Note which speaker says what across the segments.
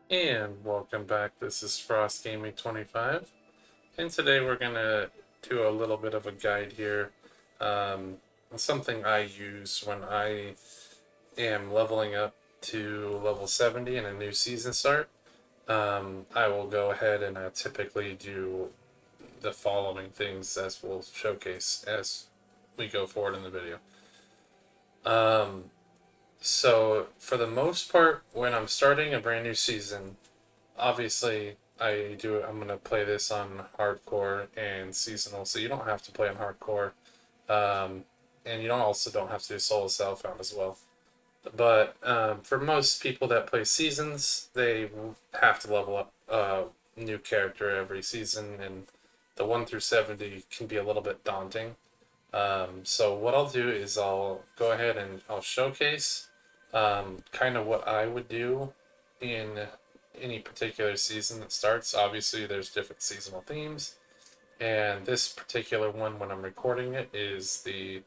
Speaker 1: And welcome back. This is Frost Gaming 25, and today we're gonna do a little bit of a guide here. Something I use when I am leveling up to level 70 in a new season start. I will go ahead and typically do the following things as we'll showcase as we go forward in the video. Um, so for the most part, when I'm starting a brand new season, obviously I'm gonna play this on hardcore and seasonal, so you don't have to play on hardcore, and you don't have to do solo self-found as well. But for most people that play seasons, they have to level up a new character every season, and the 1 through 70 can be a little bit daunting. So what I'll do is I'll go ahead and I'll showcase kind of what I would do in any particular season that starts. Obviously, there's different seasonal themes, and this particular one, when I'm recording it, is the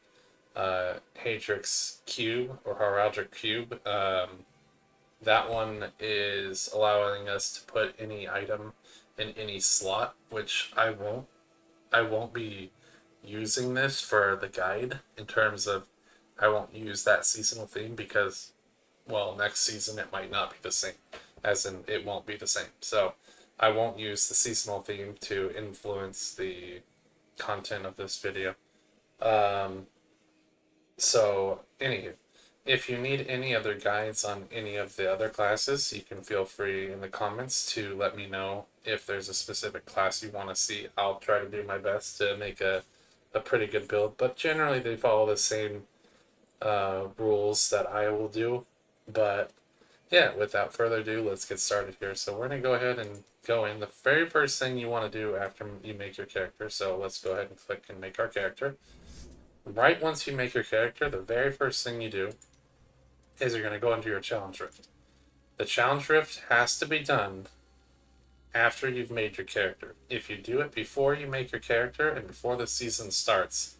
Speaker 1: Hatrix Cube or Heraldric Cube. That one is allowing us to put any item in any slot, which I won't be using this for the guide in terms of I won't use that seasonal theme because, well, next season it might not be the same, as in it won't be the same. So I won't use the seasonal theme to influence the content of this video. Um, anywho, if you need any other guides on any of the other classes, you can feel free in the comments to let me know if there's a specific class you want to see. I'll try to do my best to make a pretty good build, but generally they follow the same rules that I will do. But yeah, without further ado, let's get started here. So we're going to go ahead and go in. The very first thing you want to do after you make your character, so let's go ahead and click and make our character. Right once you make your character, the very first thing you do is you're going to go into your challenge rift. The challenge rift has to be done after you've made your character. If you do it before you make your character and before the season starts,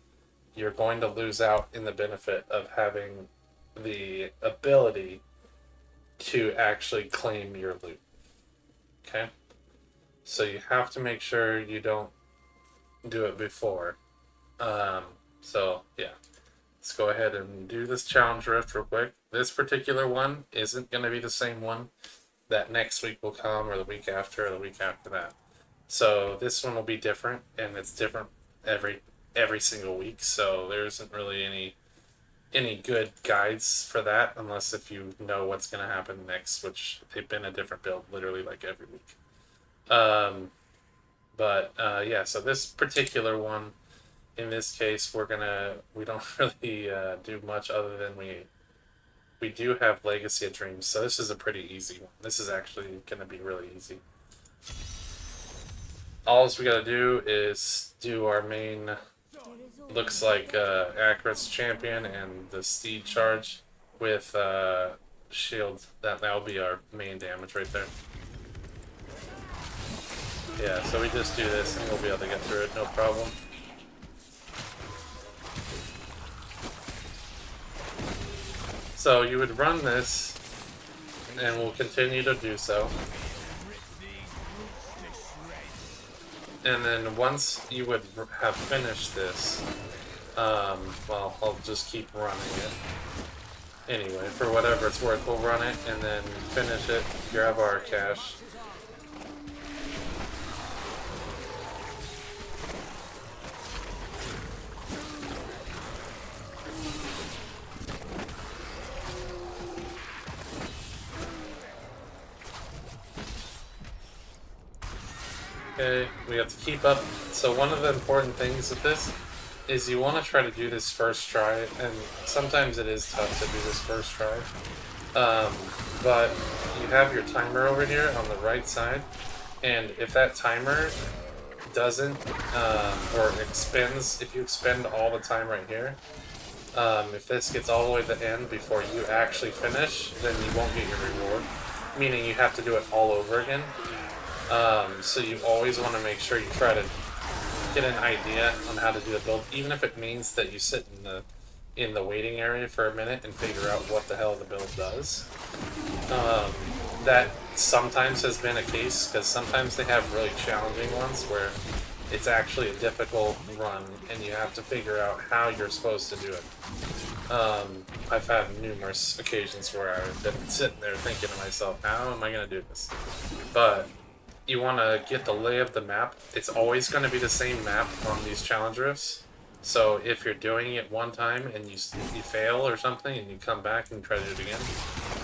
Speaker 1: you're going to lose out in the benefit of having the ability to actually claim your loot. Okay? So you have to make sure you don't do it before. Yeah. Let's go ahead and do this challenge rift real quick. This particular one isn't going to be the same one that next week will come, or the week after, or the week after that. So this one will be different, and it's different every single week. So there isn't really any good guides for that, unless if you know what's going to happen next, which they've been a different build literally like every week. Yeah, so this particular one, in this case, we don't really do much other than we do have Legacy of Dreams, so this is a pretty easy one. This is actually going to be really easy. All we got to do is do our main, looks like Akarat's Champion and the Steed Charge with Shield. That'll be our main damage right there. Yeah, so we just do this and we'll be able to get through it, no problem. So you would run this, and we'll continue to do so. And then once you would have finished this, well, I'll just keep running it. Anyway, for whatever it's worth, we'll run it and then finish it, grab our cash. Okay, we have to keep up. So one of the important things with this is you want to try to do this first try, and sometimes it is tough to do this first try. But you have your timer over here on the right side, and if that timer doesn't, or expends, if you expend all the time right here, if this gets all the way to the end before you actually finish, then you won't get your reward, meaning you have to do it all over again. So you always want to make sure you try to get an idea on how to do the build, even if it means that you sit in the waiting area for a minute and figure out what the hell the build does. that sometimes has been a case, because sometimes they have really challenging ones where it's actually a difficult run and you have to figure out how you're supposed to do it. I've had numerous occasions where I've been sitting there thinking to myself, how am I going to do this? But you want to get the lay of the map. It's always going to be the same map on these challenge rifts. So if you're doing it one time and you fail or something and you come back and try to do it again,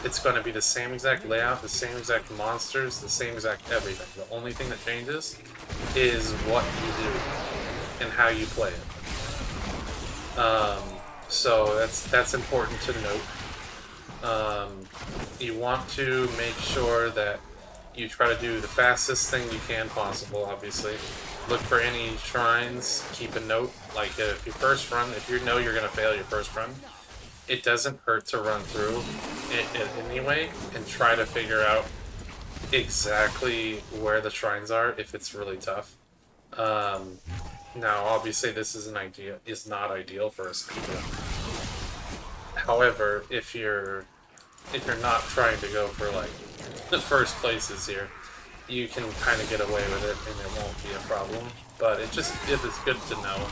Speaker 1: it's going to be the same exact layout, the same exact monsters, the same exact everything. The only thing that changes is what you do and how you play it. So that's important to note. You want to make sure that you try to do the fastest thing you can possible, obviously. Look for any shrines, keep a note. Like if you first run, if you know you're going to fail your first run, it doesn't hurt to run through it anyway and try to figure out exactly where the shrines are if it's really tough. Now, obviously, this is not ideal for a speedrun. However, if you're not trying to go for like the first places here, you can kind of get away with it and it won't be a problem. But it is good to know.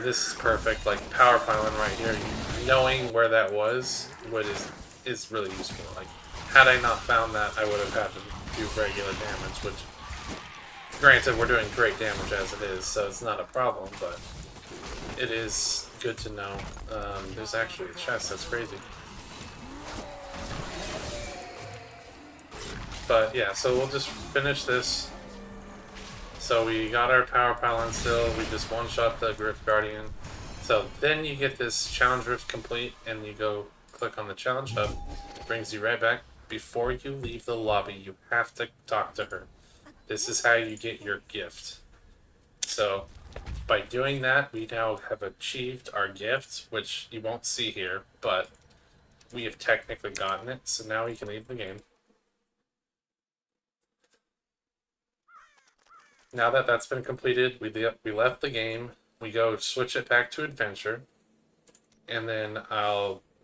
Speaker 1: This is perfect. Like power pylon right here, knowing where that was is really useful. Like had I not found that, I would have had to do regular damage, which granted we're doing great damage as it is, so it's not a problem, but it is good to know. There's actually a chest, that's crazy. But yeah, so we'll just finish this. So we got our power pylon still, we just one-shot the Griff Guardian. So then you get this challenge rift complete, and you go click on the challenge hub. It brings you right back. Before you leave the lobby, you have to talk to her. This is how you get your gift. So by doing that, we now have achieved our gift, which you won't see here, but we have technically gotten it. So now we can leave the game. Now that that's been completed, we left the game. We go switch it back to adventure, and then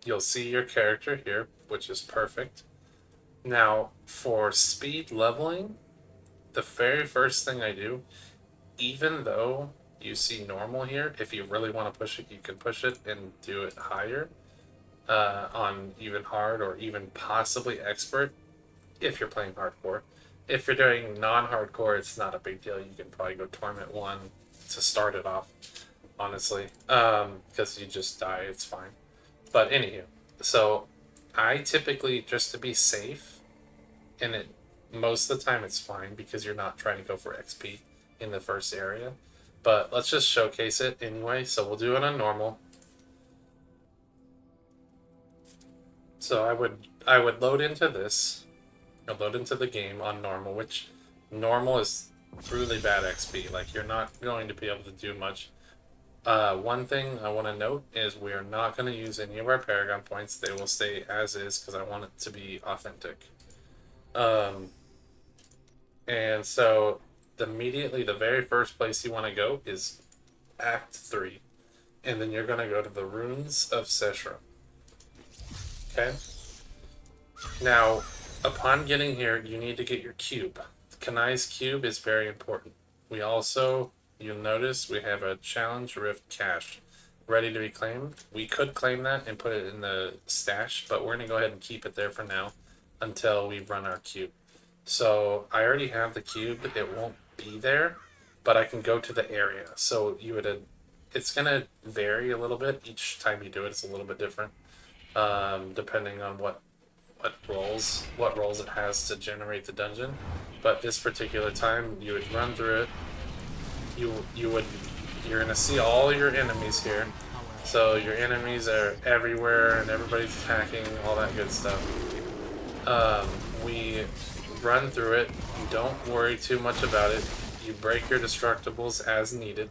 Speaker 1: you'll see your character here, which is perfect. Now for speed leveling, the very first thing I do, even though you see normal here, if you really want to push it, you can push it and do it higher on even hard or even possibly expert if you're playing hardcore. If you're doing non-hardcore, it's not a big deal. You can probably go Torment 1 to start it off, honestly, because you just die, it's fine. But anywho, so I typically, just to be safe, and most of the time it's fine because you're not trying to go for XP in the first area. But let's just showcase it anyway, so we'll do it on normal. So I would load into this. I'll load into the game on normal, which normal is really bad XP. Like, you're not going to be able to do much. One thing I want to note is we are not going to use any of our Paragon points. They will stay as is because I want it to be authentic. And so immediately the very first place you want to go is Act 3. And then you're going to go to the Runes of Seshra. Okay? Now, upon getting here, you need to get your cube. Kanai's cube is very important. We also, you'll notice, we have a Challenge Rift cache ready to be claimed. We could claim that and put it in the stash, but we're going to go ahead and keep it there for now until we run our cube. So I already have the cube. It won't be there, but I can go to the area. So it's going to vary a little bit. Each time you do it, it's a little bit different, depending on what roles it has to generate the dungeon. But this particular time, you would run through it. You're gonna see all your enemies here. So your enemies are everywhere and everybody's attacking, all that good stuff. We run through it. Don't worry too much about it. You break your destructibles as needed.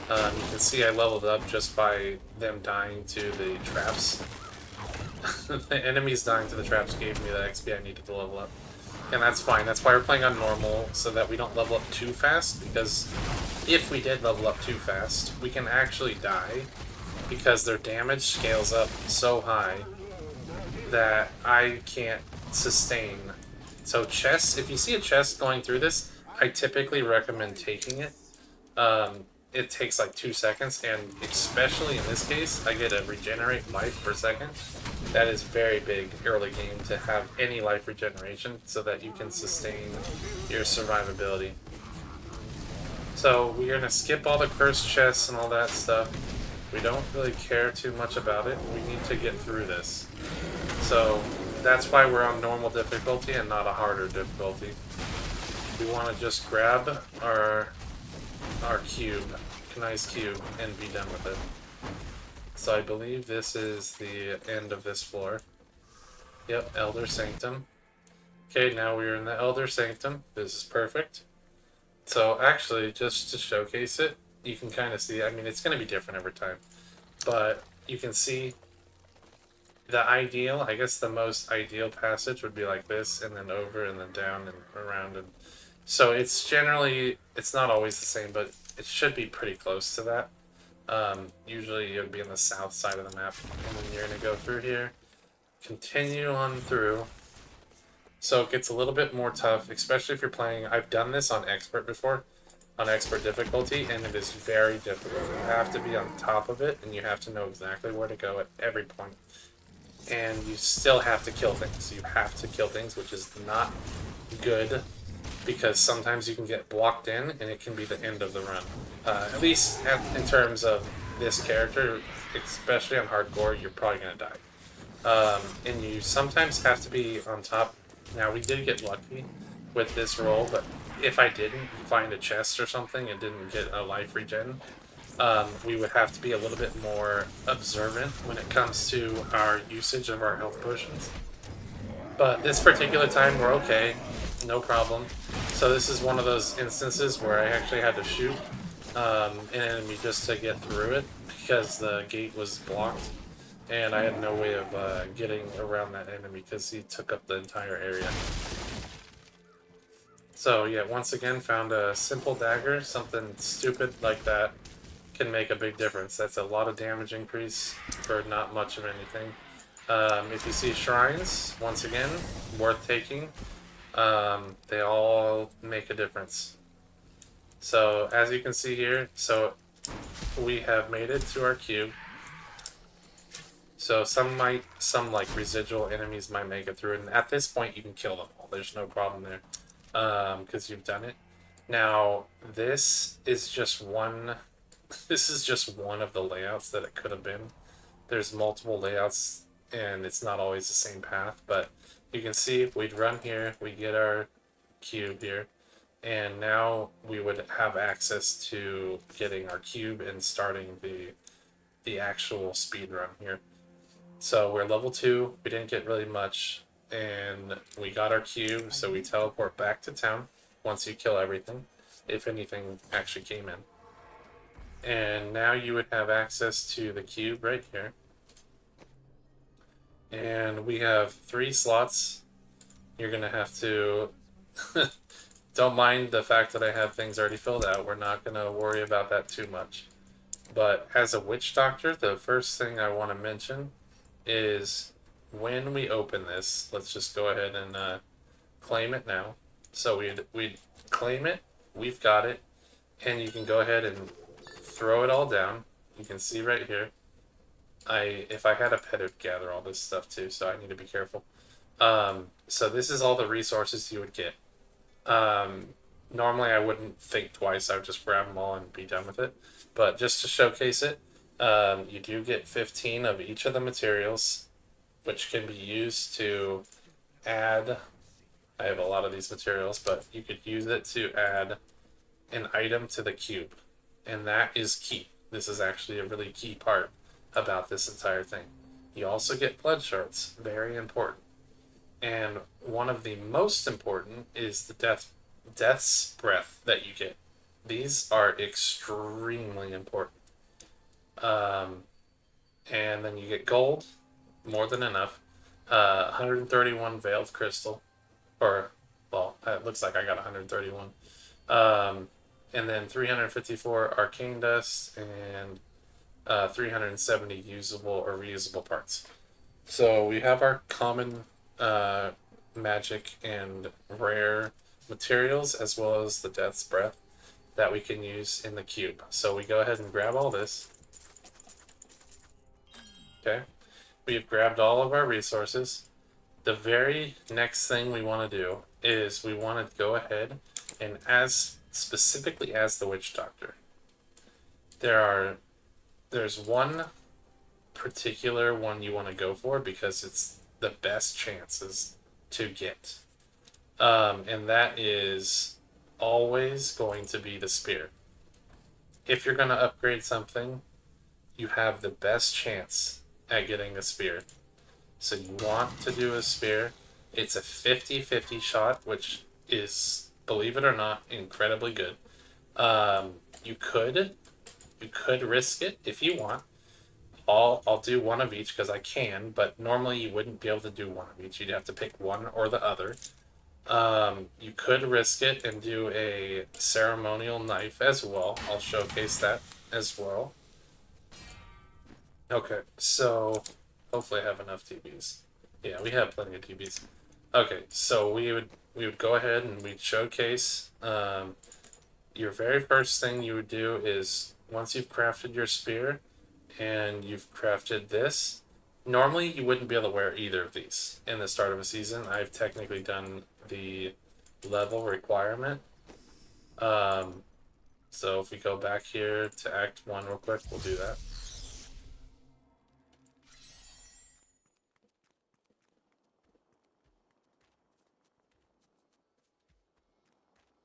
Speaker 1: You can see I leveled up just by them dying to the traps. The enemies dying to the traps gave me the XP I needed to level up. And that's fine. That's why we're playing on normal, so that we don't level up too fast, because if we did level up too fast, we can actually die, because their damage scales up so high that I can't sustain So chest, if you see a chest going through this, I typically recommend taking it. It takes like 2 seconds, and especially in this case, I get a regenerate life per second. That is very big early game to have any life regeneration so that you can sustain your survivability. So we're going to skip all the cursed chests and all that stuff. We don't really care too much about it. We need to get through this. So that's why we're on normal difficulty and not a harder difficulty. We want to just grab our cube, nice cube, and be done with it. So I believe this is the end of this floor. Yep, Elder Sanctum. Okay, now we're in the Elder Sanctum. This is perfect. So actually, just to showcase it, you can kind of see, I mean, it's going to be different every time, but you can see the ideal, I guess the most ideal passage would be like this, and then over, and then down, and around, and so it's generally, it's not always the same, but it should be pretty close to that. Usually it would be on the south side of the map, and then you're going to go through here, continue on through. So it gets a little bit more tough, especially if you're playing. I've done this on expert before, on expert difficulty, and it is very difficult. You have to be on top of it, and you have to know exactly where to go at every point. And you still have to kill things. You have to kill things, which is not good, because sometimes you can get blocked in, and it can be the end of the run. At least in terms of this character, especially on hardcore, you're probably going to die. And you sometimes have to be on top. Now, we did get lucky with this roll, but if I didn't find a chest or something and didn't get a life regen, we would have to be a little bit more observant when it comes to our usage of our health potions. But this particular time, we're okay. No problem. So this is one of those instances where I actually had to shoot an enemy just to get through it because the gate was blocked. And I had no way of getting around that enemy because he took up the entire area. So yeah, once again, found a simple dagger. Something stupid like that can make a big difference. That's a lot of damage increase for not much of anything. If you see shrines, once again, worth taking. They all make a difference. So as you can see here, so we have made it to our cube. So some like residual enemies might make it through, and at this point you can kill them all. There's no problem there, because you've done it. Now this is just one. This is just one of the layouts that it could have been. There's multiple layouts, and it's not always the same path. But you can see we'd run here, we get our cube here, and now we would have access to getting our cube and starting the actual speed run here. So we're level 2, we didn't get really much, and we got our cube, so we teleport back to town once you kill everything, if anything actually came in. And now you would have access to the cube right here. And we have 3 slots. You're going to have to... Don't mind the fact that I have things already filled out. We're not going to worry about that too much. But as a witch doctor, the first thing I want to mention is when we open this, let's just go ahead and claim it now. So we'd claim it, we've got it, and you can go ahead and throw it all down. You can see right here. If I had a pet, it would gather all this stuff too, so I need to be careful. So this is all the resources you would get. Normally I wouldn't think twice, I would just grab them all and be done with it. But just to showcase it, you do get 15 of each of the materials, which can be used to add... I have a lot of these materials, but you could use it to add an item to the cube. And that is key. This is actually a really key part about this entire thing. You also get blood shards, very important. And one of the most important is the death's breath that you get. These are extremely important. And then you get gold, more than enough. 131 veiled crystal, or well, it looks like I got 131. And then 354 arcane dust and 370 usable or reusable parts. So we have our common magic and rare materials, as well as the Death's Breath that we can use in the cube. So we go ahead and grab all this. Okay, we've grabbed all of our resources. The very next thing we want to do is we want to go ahead and, as specifically as the Witch Doctor, there's one particular one you want to go for because it's the best chances to get. And that is always going to be the spear. If you're going to upgrade something, you have the best chance at getting a spear. So you want to do a spear. It's a 50-50 shot, which is, believe it or not, incredibly good. You could risk it if you want. I'll do one of each because I can, but normally you wouldn't be able to do one of each. You'd have to pick one or the other. You could risk it and do a ceremonial knife as well. I'll showcase that as well. Okay, so hopefully I have enough TBs. Yeah, we have plenty of TBs. Okay, so we would go ahead and we'd showcase. Your very first thing you would do is, once you've crafted your spear and you've crafted this, normally you wouldn't be able to wear either of these in the start of a season. I've technically done the level requirement. So if we go back here to Act 1 real quick, we'll do that.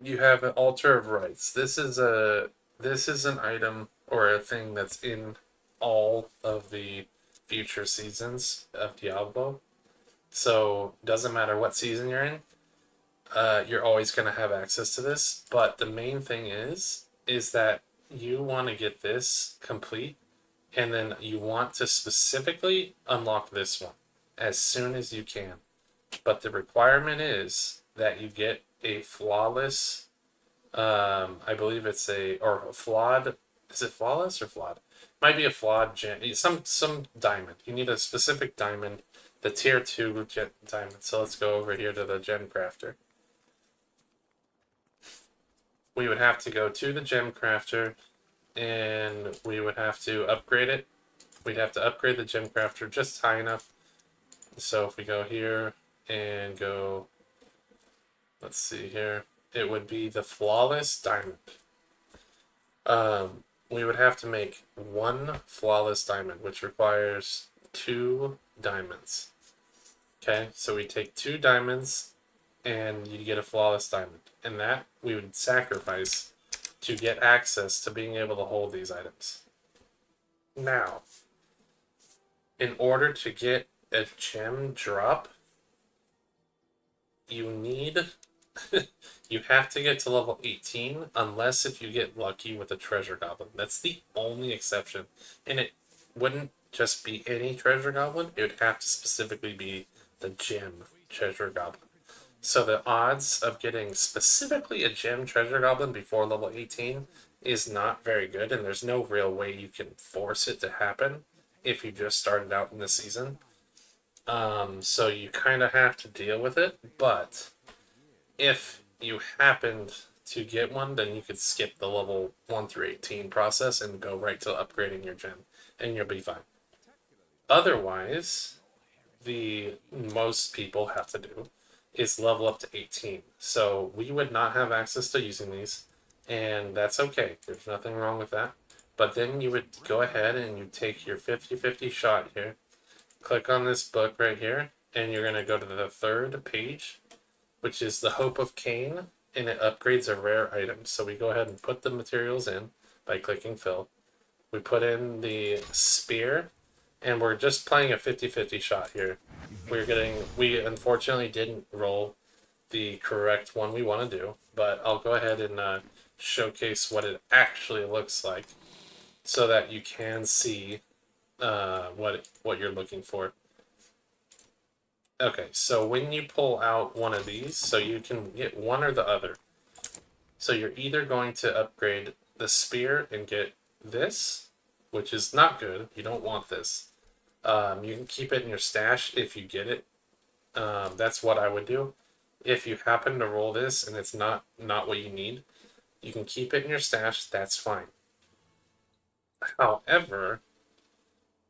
Speaker 1: You have an Altar of Rights. This is an item or a thing that's in all of the future seasons of Diablo. So doesn't matter what season you're in, you're always going to have access to this. But the main thing is that you want to get this complete, and then you want to specifically unlock this one as soon as you can. But the requirement is that you get a flawless, I believe it's or a flawed, is it flawless or flawed? Might be a flawed gem, some diamond. You need a specific diamond, the tier 2 diamond. So let's go over here to the gem crafter. We would have to go to the gem crafter and we would have to upgrade it. We'd have to upgrade the gem crafter just high enough. So if we go here and go, let's see here, it would be the flawless diamond. We would have to make one flawless diamond, which requires 2 diamonds. Okay, so we take 2 diamonds and you get a flawless diamond. And that we would sacrifice to get access to being able to hold these items. Now, in order to get a gem drop, you need you have to get to level 18 unless if you get lucky with a treasure goblin. That's the only exception. And it wouldn't just be any treasure goblin, it would have to specifically be the gem treasure goblin. So the odds of getting specifically a gem treasure goblin before level 18 is not very good, and there's no real way you can force it to happen if you just started out in the season. So you kind of have to deal with it, but if you happened to get one, then you could skip the level 1 through 18 process and go right to upgrading your gem, and you'll be fine. Otherwise, the most people have to do is level up to 18. So we would not have access to using these, and that's okay. There's nothing wrong with that. But then you would go ahead and you take your 50-50 shot here, click on this book right here, and you're going to go to the 3rd page, which is the Hope of Cain, and it upgrades a rare item. So we go ahead and put the materials in by clicking fill. We put in the spear, and we're just playing a 50-50 shot here. We unfortunately didn't roll the correct one we want to do, but I'll go ahead and showcase what it actually looks like so that you can see what you're looking for. Okay, so when you pull out one of these, so you can get one or the other. So you're either going to upgrade the spear and get this, which is not good. You don't want this. You can keep it in your stash if you get it. That's what I would do. If you happen to roll this and it's not what you need, you can keep it in your stash. That's fine. However,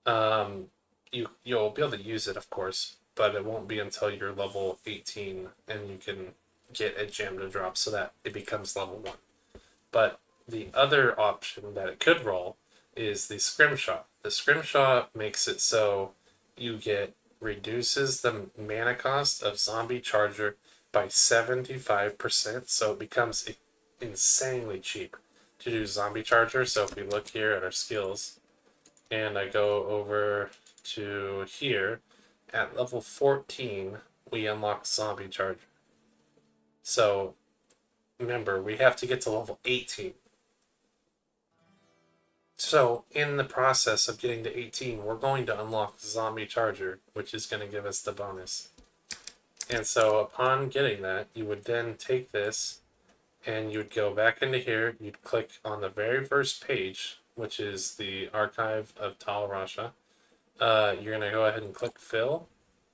Speaker 1: um, you'll be able to use it, of course, but it won't be until you're level 18 and you can get a gem to drop so that it becomes level 1. But the other option that it could roll is the scrimshaw. The scrimshaw makes it so you get reduces the mana cost of zombie charger by 75%, so it becomes insanely cheap to do zombie charger. So if we look here at our skills and I go over to here, at level 14 we unlock zombie charger. So remember, we have to get to level 18. So, in the process of getting to 18, we're going to unlock Zombie Charger, which is going to give us the bonus. And so, upon getting that, you would then take this and you'd go back into here. You'd click on the very first page, which is the Archive of Tal Rasha. You're going to go ahead and click Fill,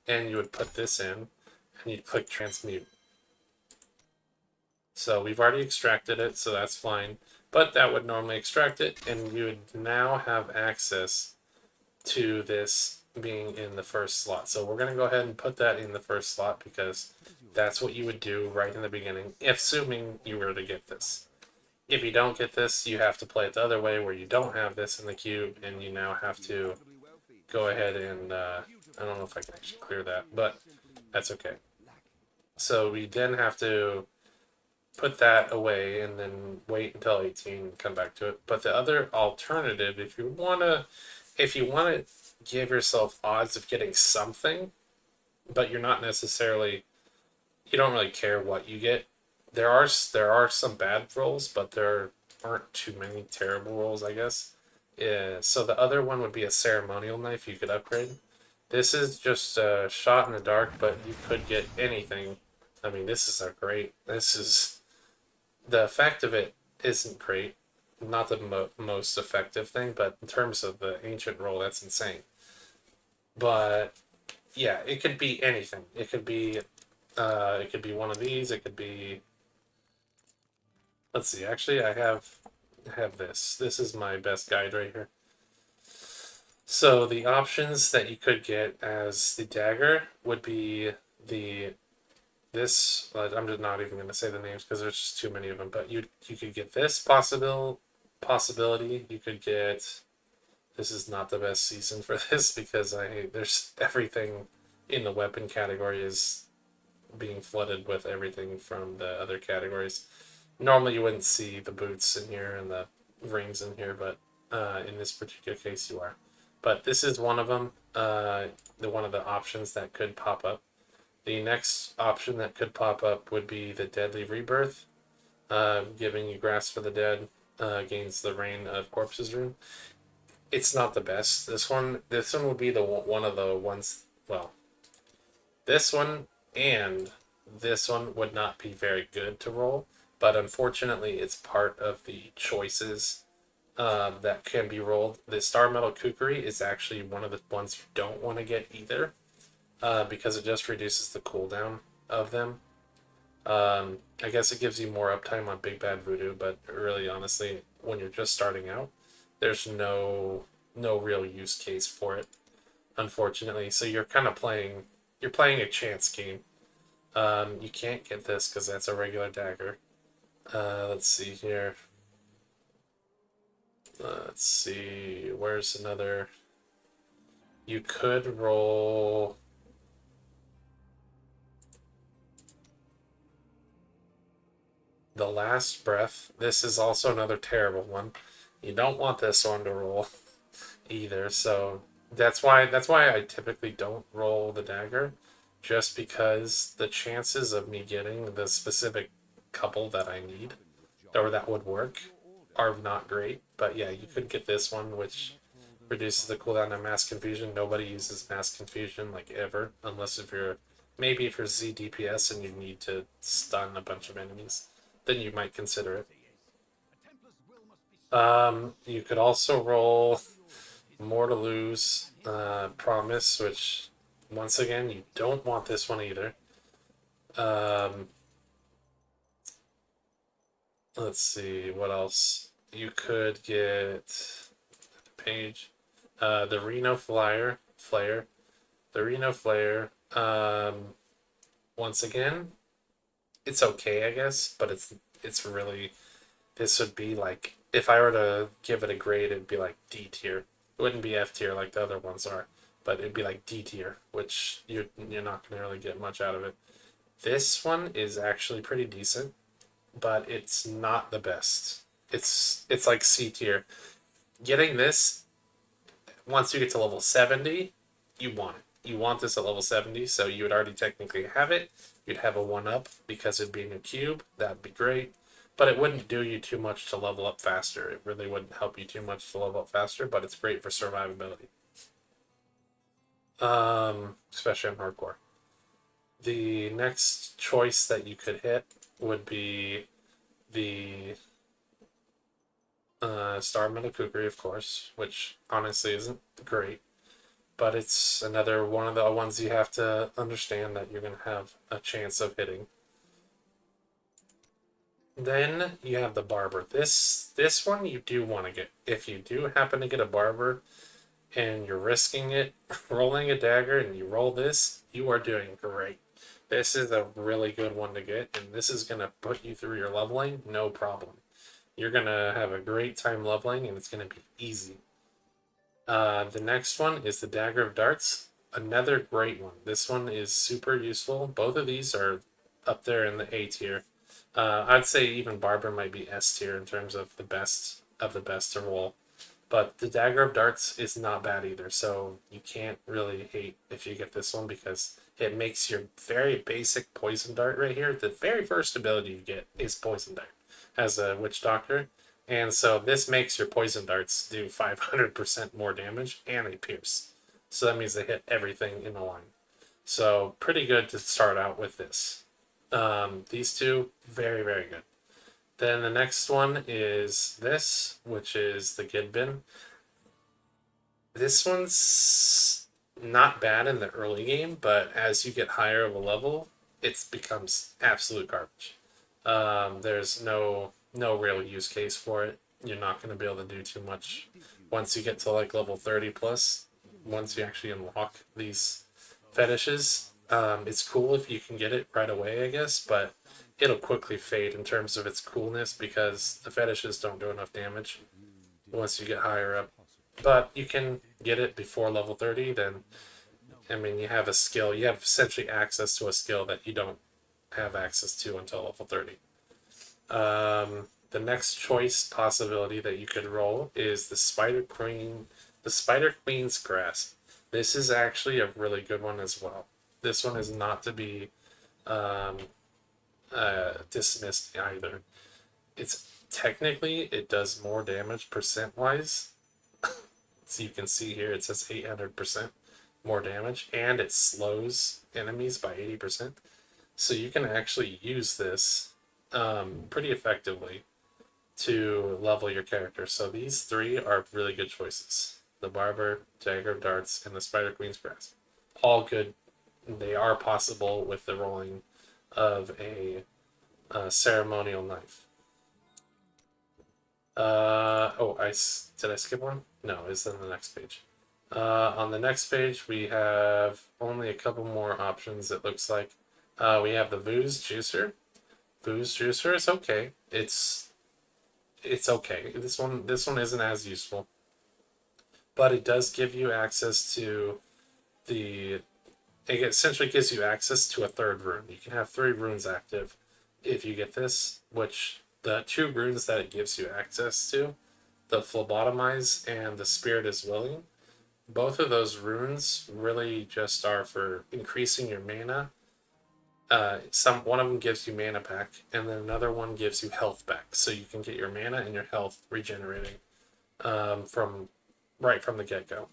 Speaker 1: and you would put this in, and you'd click Transmute. So we've already extracted it, so that's fine. But that would normally extract it, and you would now have access to this being in the first slot. So we're going to go ahead and put that in the first slot because that's what you would do right in the beginning, assuming you were to get this. If you don't get this, you have to play it the other way where you don't have this in the cube, and you now have to go ahead and, I don't know if I can actually clear that, but that's okay. So we then have to put that away and then wait until 18 and come back to it. But the other alternative, if you want to give yourself odds of getting something, but you're not necessarily, you don't really care what you get. There are some bad rolls, but there aren't too many terrible rolls, I guess. Yeah, so the other one would be a ceremonial knife you could upgrade. This is just a shot in the dark, but you could get anything. I mean, this is a great. This is the effect of it isn't great. Not the most effective thing, but in terms of the ancient roll, that's insane. But yeah, it could be anything. It could be one of these. It could be. Let's see. Actually, I have this. This is my best guide right here. So the options that you could get as the dagger would be the this. I'm just not even going to say the names because there's just too many of them. But you could get this possibility. You could get. This is not the best season for this because there's everything in the weapon category is being flooded with everything from the other categories. Normally you wouldn't see the boots in here and the rings in here, but in this particular case you are. But this is one of them. One of the options that could pop up. The next option that could pop up would be the Deadly Rebirth, giving you Grasp for the Dead, gains the Reign of Corpses rune. It's not the best. This one would be one of the ones. Well, this one and this one would not be very good to roll, but unfortunately, it's part of the choices that can be rolled. The Star Metal Kukri is actually one of the ones you don't want to get either, because it just reduces the cooldown of them. I guess it gives you more uptime on Big Bad Voodoo, but really, honestly, when you're just starting out, there's no real use case for it, unfortunately. So you're kind of playing a chance game. You can't get this because that's a regular dagger. Let's see here. Let's see. Where's another? You could roll. The Last Breath. This is also another terrible one. You don't want this one to roll either. So that's why I typically don't roll the dagger, just because the chances of me getting the specific couple that I need or that would work are not great. But yeah, you could get this one, which reduces the cooldown of Mass Confusion. Nobody uses Mass Confusion like ever, unless if you're maybe if you're ZDPS and you need to stun a bunch of enemies, then you might consider it. You could also roll More to Lose, Promise, which Once again, you don't want this one either. Um, let's see, what else? You could get the page. The Reno Flare. The Reno Flare. Once again, it's okay, I guess, but it's really, this would be like, if I were to give it a grade, it'd be like D tier. It wouldn't be F tier like the other ones are, but it'd be like D tier, which you're not gonna really get much out of it. This one is actually pretty decent, but it's not the best. It's like C tier. Getting this, once you get to level 70, you want it. You want this at level 70, so you would already technically have it. You'd have a 1-up because it'd be in a cube. That'd be great. But it wouldn't do you too much to level up faster. It really wouldn't help you too much to level up faster, but it's great for survivability. Especially on hardcore. The next choice that you could hit would be the Star Metal Kukri, of course, which honestly isn't great, but it's another one of the ones you have to understand that you're going to have a chance of hitting. Then you have the Barber. This one you do want to get. If you do happen to get a Barber and you're risking it, rolling a dagger, and you roll this, you are doing great. This is a really good one to get, and this is going to put you through your leveling, no problem. You're going to have a great time leveling, and it's going to be easy. The next one is the Dagger of Darts. Another great one. This one is super useful. Both of these are up there in the A tier. I'd say even Barber might be S tier in terms of the best to roll. But the Dagger of Darts is not bad either, so you can't really hate if you get this one because it makes your very basic Poison Dart right here. The very first ability you get is Poison Dart as a Witch Doctor. And so this makes your Poison Darts do 500% more damage and a pierce. So that means they hit everything in the line. So pretty good to start out with this. These two, very, very good. Then the next one is this, which is the Gidbin. This one's not bad in the early game, but as you get higher of a level, it becomes absolute garbage. There's no real use case for it. You're not going to be able to do too much once you get to like level 30 plus. Once you actually unlock these fetishes, it's cool if you can get it right away, I guess, but it'll quickly fade in terms of its coolness because the fetishes don't do enough damage once you get higher up. But you can get it before level 30, then, I mean, you have a skill. You have essentially access to a skill that you don't have access to until level 30. The next choice possibility that you could roll is the Spider Queen's Grasp. This is actually a really good one as well. This one is not to be dismissed either. It's technically, it does more damage percent wise. So you can see here it says 800% more damage, and it slows enemies by 80%. So you can actually use this pretty effectively to level your character. So these three are really good choices. The Barber, Dagger of Darts, and the Spider Queen's Grasp. All good. They are possible with the rolling of a ceremonial knife. Did I skip one? No, it's in the next page. On the next page, we have only a couple more options, it looks like. We have the Vooz Juicer. Vooz Juicer is okay. It's okay. This one isn't as useful, but it does give you access to the. It essentially gives you access to a third rune. You can have 3 runes active if you get this, which the 2 runes that it gives you access to, the Phlebotomize and the Spirit is Willing, both of those runes really just are for increasing your mana. One of them gives you mana back, and then another one gives you health back, so you can get your mana and your health regenerating from the get-go.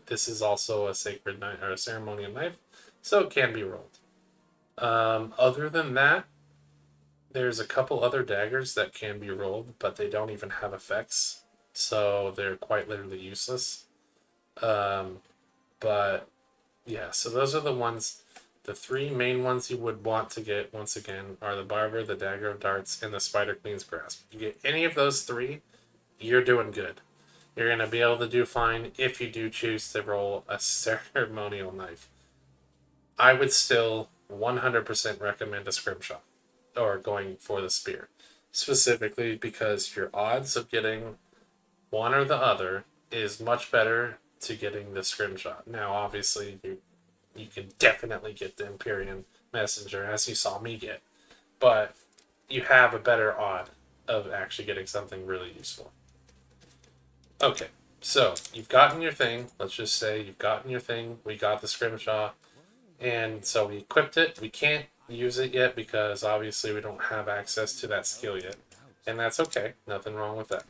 Speaker 1: This is also a sacred knife or a ceremonial knife, so it can be rolled. Other than that, there's a couple other daggers that can be rolled, but they don't even have effects, so they're quite literally useless. But Yeah, so those are the ones. The three main ones you would want to get, once again, are the Barber, the Dagger of Darts, and the Spider Queen's Grasp. You get any of those three, you're doing good. You're going to be able to do fine if you do choose to roll a ceremonial knife. I would still 100% recommend a scrimshaw or going for the spear, specifically because your odds of getting one or the other is much better to getting the scrimshaw. Now, obviously, you can definitely get the Empyrean Messenger, as you saw me get, but you have a better odd of actually getting something really useful. Okay, so you've gotten your thing. Let's just say you've gotten your thing. We got the scrimshaw, and so we equipped it. We can't use it yet because obviously we don't have access to that skill yet, and that's okay. Nothing wrong with that.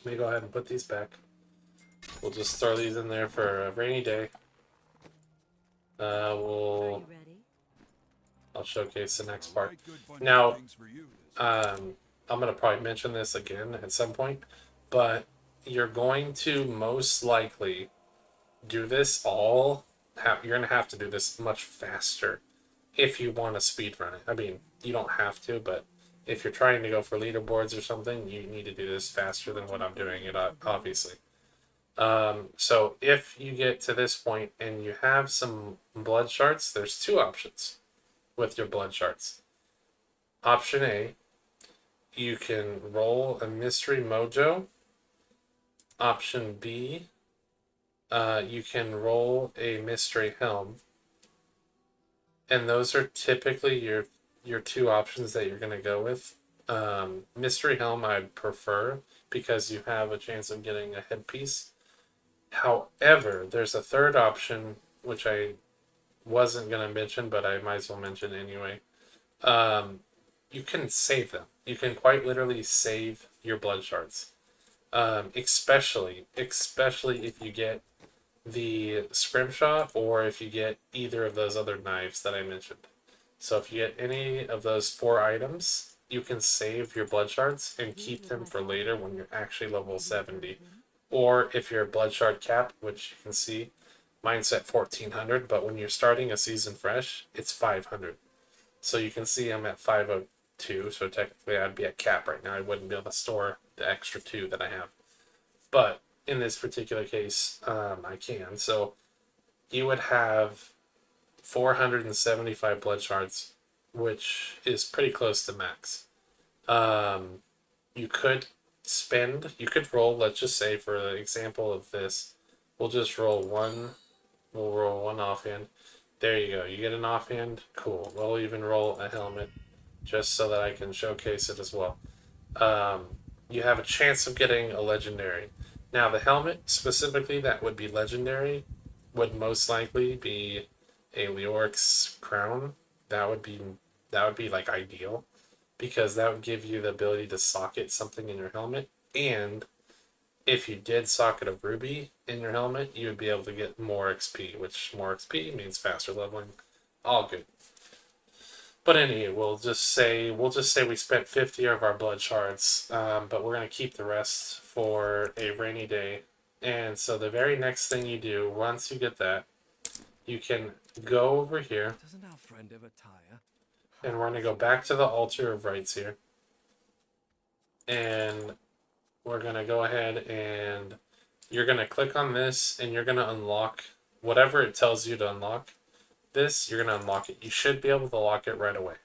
Speaker 1: Let me go ahead and put these back. We'll just throw these in there for a rainy day. I'll showcase the next part. Now, I'm going to probably mention this again at some point, but you're going to most likely do this all. You're going to have to do this much faster if you want to speed run it. I mean, you don't have to, but if you're trying to go for leaderboards or something, you need to do this faster than what I'm doing it, obviously. So if you get to this point and you have some blood shards, there's two options with your blood shards. Option A, you can roll a mystery mojo. Option B, you can roll a mystery helm. And those are typically your two options that you're going to go with. Mystery helm I prefer because you have a chance of getting a headpiece. However, there's a third option, which I wasn't going to mention, but I might as well mention anyway. You can save them. You can quite literally save your blood shards. Especially if you get the scrimshaw or if you get either of those other knives that I mentioned. So if you get any of those four items, you can save your blood shards and keep them for later when you're actually level 70. Or if you're blood shard cap, which you can see, mine's at 1400, but when you're starting a season fresh, it's 500. So you can see I'm at 502, so technically I'd be at cap right now. I wouldn't be able to store the extra 2 that I have. But in this particular case, I can. So you would have 475 blood shards, which is pretty close to max. You could roll, let's just say for the example of this, we'll roll one offhand. There you go. You get an offhand. Cool. We'll even roll a helmet just so that I can showcase it as well. You have a chance of getting a legendary. Now, the helmet specifically that would be legendary would most likely be a Leoric's crown. That would be like ideal because that would give you the ability to socket something in your helmet, and if you did socket a ruby in your helmet, you would be able to get more XP, which more XP means faster leveling. All good. But anyway, we'll just say we spent 50 of our blood shards, but we're gonna keep the rest for a rainy day. And so the very next thing you do, once you get that, you can go over here.
Speaker 2: Doesn't our friend ever tire?
Speaker 1: And we're gonna go back to the altar of rights here. And we're gonna go ahead and you're gonna click on this and you're gonna unlock whatever it tells you to unlock. This, you're going to unlock it. You should be able to lock it right away.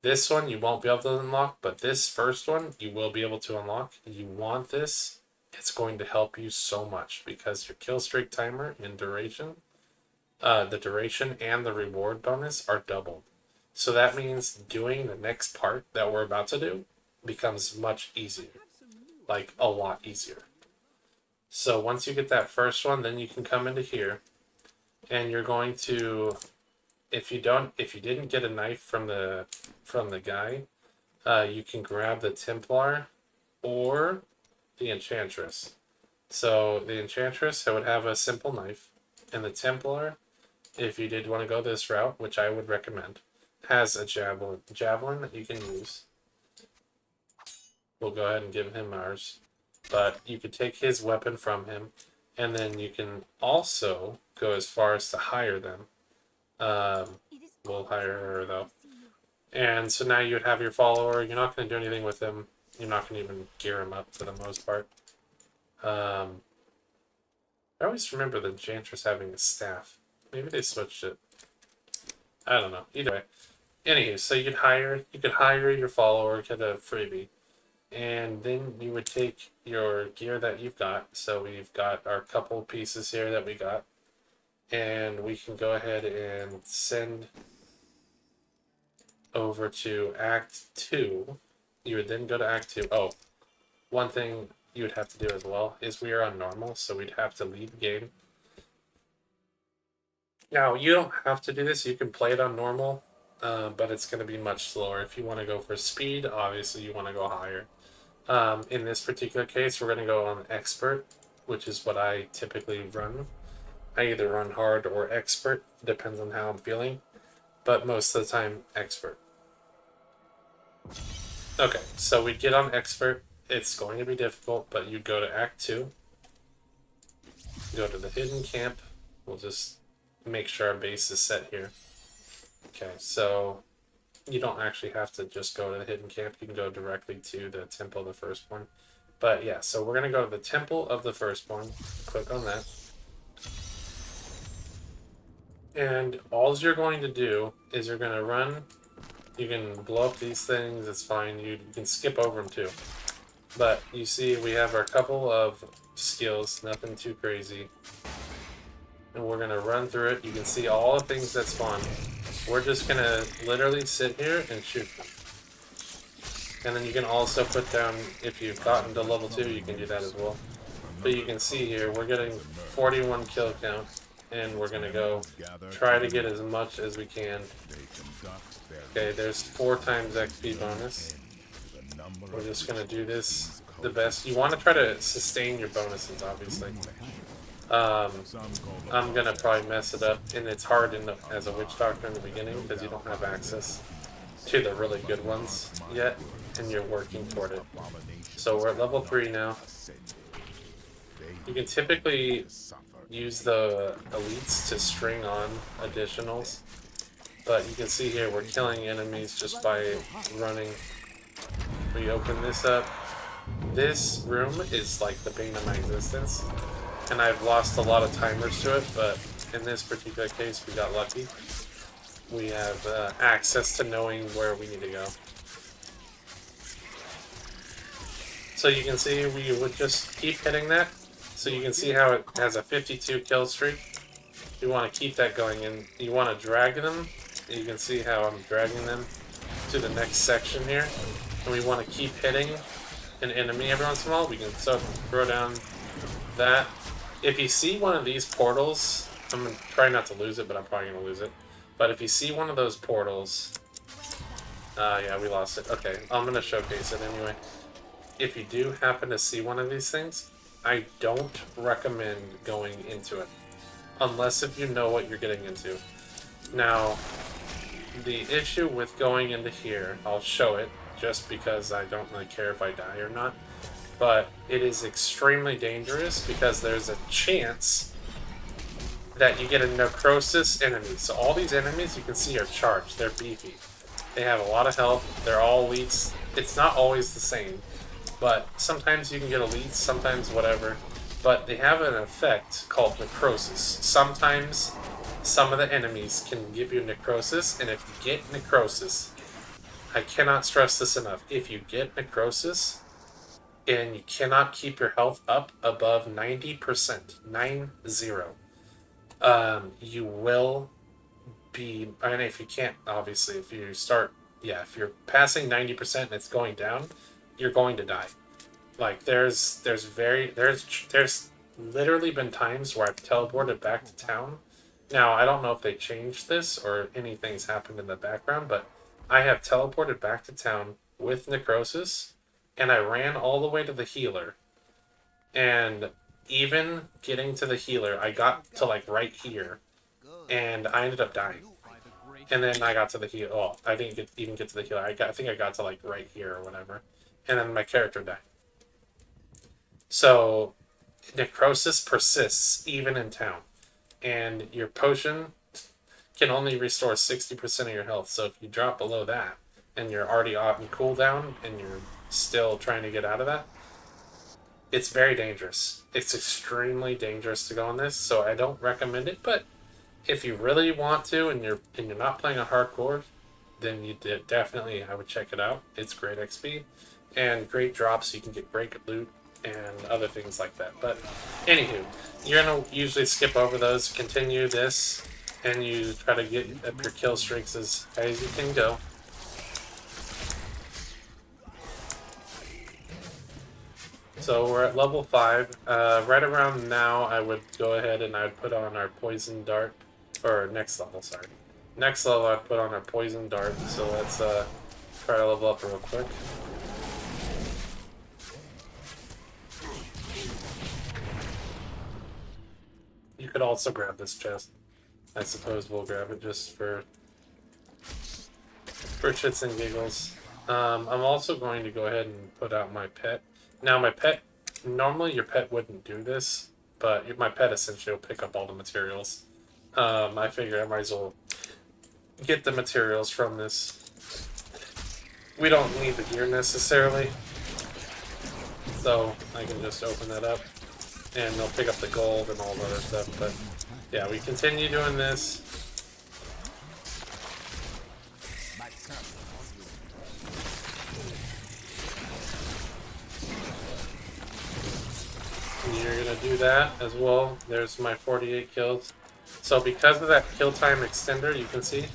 Speaker 1: This one, you won't be able to unlock, but this first one, you will be able to unlock. You want this, it's going to help you so much because your kill streak timer and duration, the duration and the reward bonus are doubled. So that means doing the next part that we're about to do becomes much easier. Like, a lot easier. So once you get that first one, then you can come into here. And you're going to, if you didn't get a knife from the guy, you can grab the Templar or the Enchantress. So the Enchantress, I would have a simple knife, and the Templar, if you did want to go this route, which I would recommend, has a javelin that you can use. We'll go ahead and give him ours, but you could take his weapon from him, And then you can also go as far as to hire them. We'll hire her though. And so now you would have your follower. You're not going to do anything with him. You're not going to even gear him up for the most part. I always remember the Enchantress having a staff. Maybe they switched it. I don't know. Either way. Anywho, so you could hire your follower, get a freebie. And then you would take your gear that you've got. So we've got our couple pieces here that we got. And we can go ahead and send over to Act 2. You would then go to Act 2. Oh, one thing you would have to do as well is we are on normal, so we'd have to leave the game. Now, you don't have to do this. You can play it on normal, but it's going to be much slower. If you want to go for speed, obviously you want to go higher. In this particular case, we're going to go on Expert, which is what I typically run. I either run hard or Expert, depends on how I'm feeling, but most of the time, Expert. Okay, so we get on Expert. It's going to be difficult, but you go to Act 2, go to the Hidden Camp. We'll just make sure our base is set here. Okay, so you don't actually have to just go to the Hidden Camp. You can go directly to the Temple of the Firstborn. But yeah, so we're going to go to the Temple of the Firstborn. Click on that. And all you're going to do is you're going to run. You can blow up these things. It's fine. You can skip over them too. But you see we have our couple of skills. Nothing too crazy. And we're going to run through it. You can see all the things that spawn. We're just going to literally sit here and shoot them. And then you can also put down, if you've gotten to level 2, you can do that as well. But you can see here, we're getting 41 kill count. And we're going to go try to get as much as we can. Okay, there's 4 times XP bonus. We're just going to do this the best. You want to try to sustain your bonuses, obviously. I'm going to probably mess it up, and it's hard as a Witch Doctor in the beginning because you don't have access to the really good ones yet, and you're working toward it. So we're at level 3 now. You can typically use the elites to string on additionals, but you can see here we're killing enemies just by running. We open this up. This room is like the bane of my existence, and I've lost a lot of timers to it, but in this particular case we got lucky. We have access to knowing where we need to go. So you can see we would just keep hitting that. So you can see how it has a 52 kill streak. You want to keep that going, and you want to drag them. You can see how I'm dragging them to the next section here. And we want to keep hitting an enemy every once in a while. We can throw down that. If you see one of these portals, I'm going to try not to lose it, but I'm probably going to lose it. But if you see one of those portals... yeah, we lost it. Okay, I'm going to showcase it anyway. If you do happen to see one of these things, I don't recommend going into it. Unless if you know what you're getting into. Now, the issue with going into here, I'll show it, just because I don't really care if I die or not. But it is extremely dangerous because there's a chance that you get a necrosis enemy. So all these enemies you can see are charged. They're beefy. They have a lot of health. They're all elites. It's not always the same. But sometimes you can get elites, sometimes whatever. But they have an effect called necrosis. Sometimes some of the enemies can give you necrosis, and if you get necrosis, I cannot stress this enough. If you get necrosis, and you cannot keep your health up above 90%, 9-0, you will be, and if you can't, obviously, if you start, if you're passing 90% and it's going down, you're going to die. Like, there's literally been times where I've teleported back to town. Now, I don't know if they changed this or anything's happened in the background, but I have teleported back to town with necrosis, and I ran all the way to the healer. And even getting to the healer, I got to, like, right here, and I ended up dying. And then I got to the healer. Oh, I didn't even get to the healer. I think I got to, like, right here or whatever. And then my character died. So, necrosis persists even in town, and your potion can only restore 60% of your health. So if you drop below that and you're already on cooldown and you're still trying to get out of that, it's very dangerous. It's extremely dangerous to go on this, so I don't recommend it. But if you really want to and you're not playing a hardcore, then you definitely I would check it out. It's great XP and great drops. You can get great loot and other things like that. But anywho, you're gonna usually skip over those, continue this, and you try to get up your kill streaks as high as you can go. So we're at level 5. Right around now, I would go ahead and I would put on our poison dart, or next level, sorry. Next level, I'd put on our poison dart. So let's try to level up real quick. You could also grab this chest. I suppose we'll grab it just for shits and giggles. I'm also going to go ahead and put out my pet. Now, my pet, normally your pet wouldn't do this, but my pet essentially will pick up all the materials. I figure I might as well get the materials from this. We don't need the gear necessarily, so I can just open that up, and they'll pick up the gold and all the other stuff. But yeah, we continue doing this. You're gonna do that as well. There's my 48 kills. So because of that kill time extender, you can see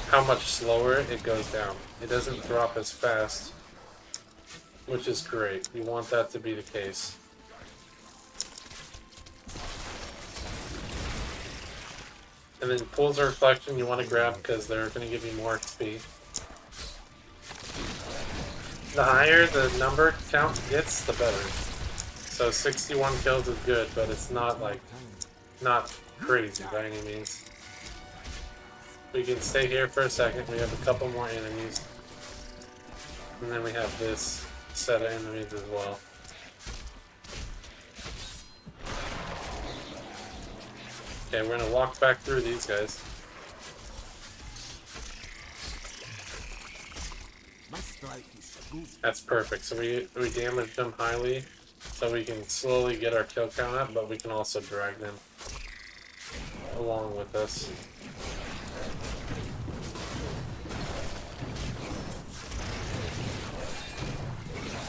Speaker 1: how much slower it goes down. It doesn't drop as fast, which is great. You want that to be the case. And then pools of reflection you want to grab because they're going to give you more XP. The higher the number count gets, the better. So 61 kills is good, but it's not like, not crazy by any means. We can stay here for a second. We have a couple more enemies. And then we have this set of enemies as well. Okay, we're gonna walk back through these guys. That's perfect. So we damaged them highly, so we can slowly get our kill count up, but we can also drag them along with us.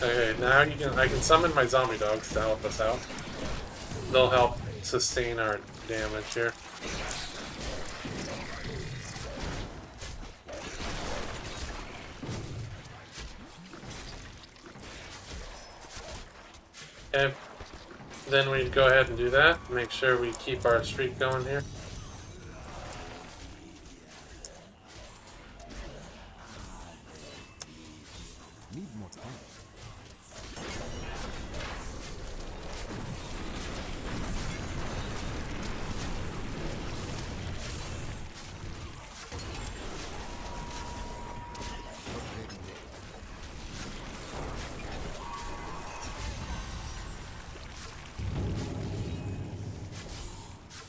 Speaker 1: Okay, now I can summon my zombie dogs to help us out. They'll help sustain our damage here. Okay, then we go ahead and do that. Make sure we keep our streak going here.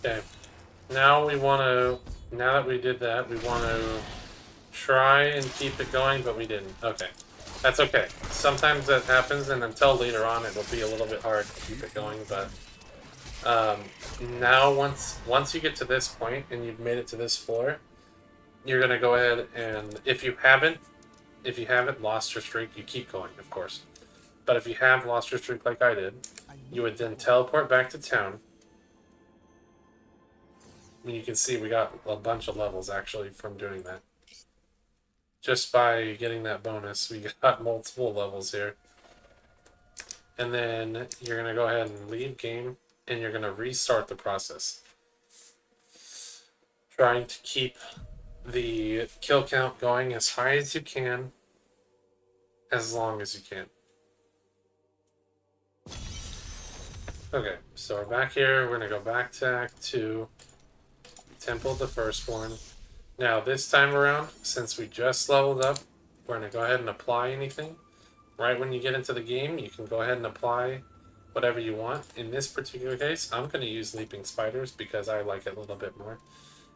Speaker 1: Okay, now that we did that, we want to try and keep it going, but we didn't. Okay, that's okay. Sometimes that happens, and until later on, it'll be a little bit hard to keep it going, but now once you get to this point and you've made it to this floor, you're gonna go ahead and if you haven't lost your streak, you keep going, of course. But if you have lost your streak like I did, you would then teleport back to town. I mean, you can see we got a bunch of levels actually from doing that. Just by getting that bonus, we got multiple levels here. And then you're going to go ahead and leave game, and you're going to restart the process. Trying to keep the kill count going as high as you can, as long as you can. Okay, so we're back here. We're going to go back to Act 2. Temple of the Firstborn. Now this time around, since we just leveled up, we're going to go ahead and apply anything. Right when you get into the game, you can go ahead and apply whatever you want. In this particular case, I'm going to use leaping spiders because I like it a little bit more.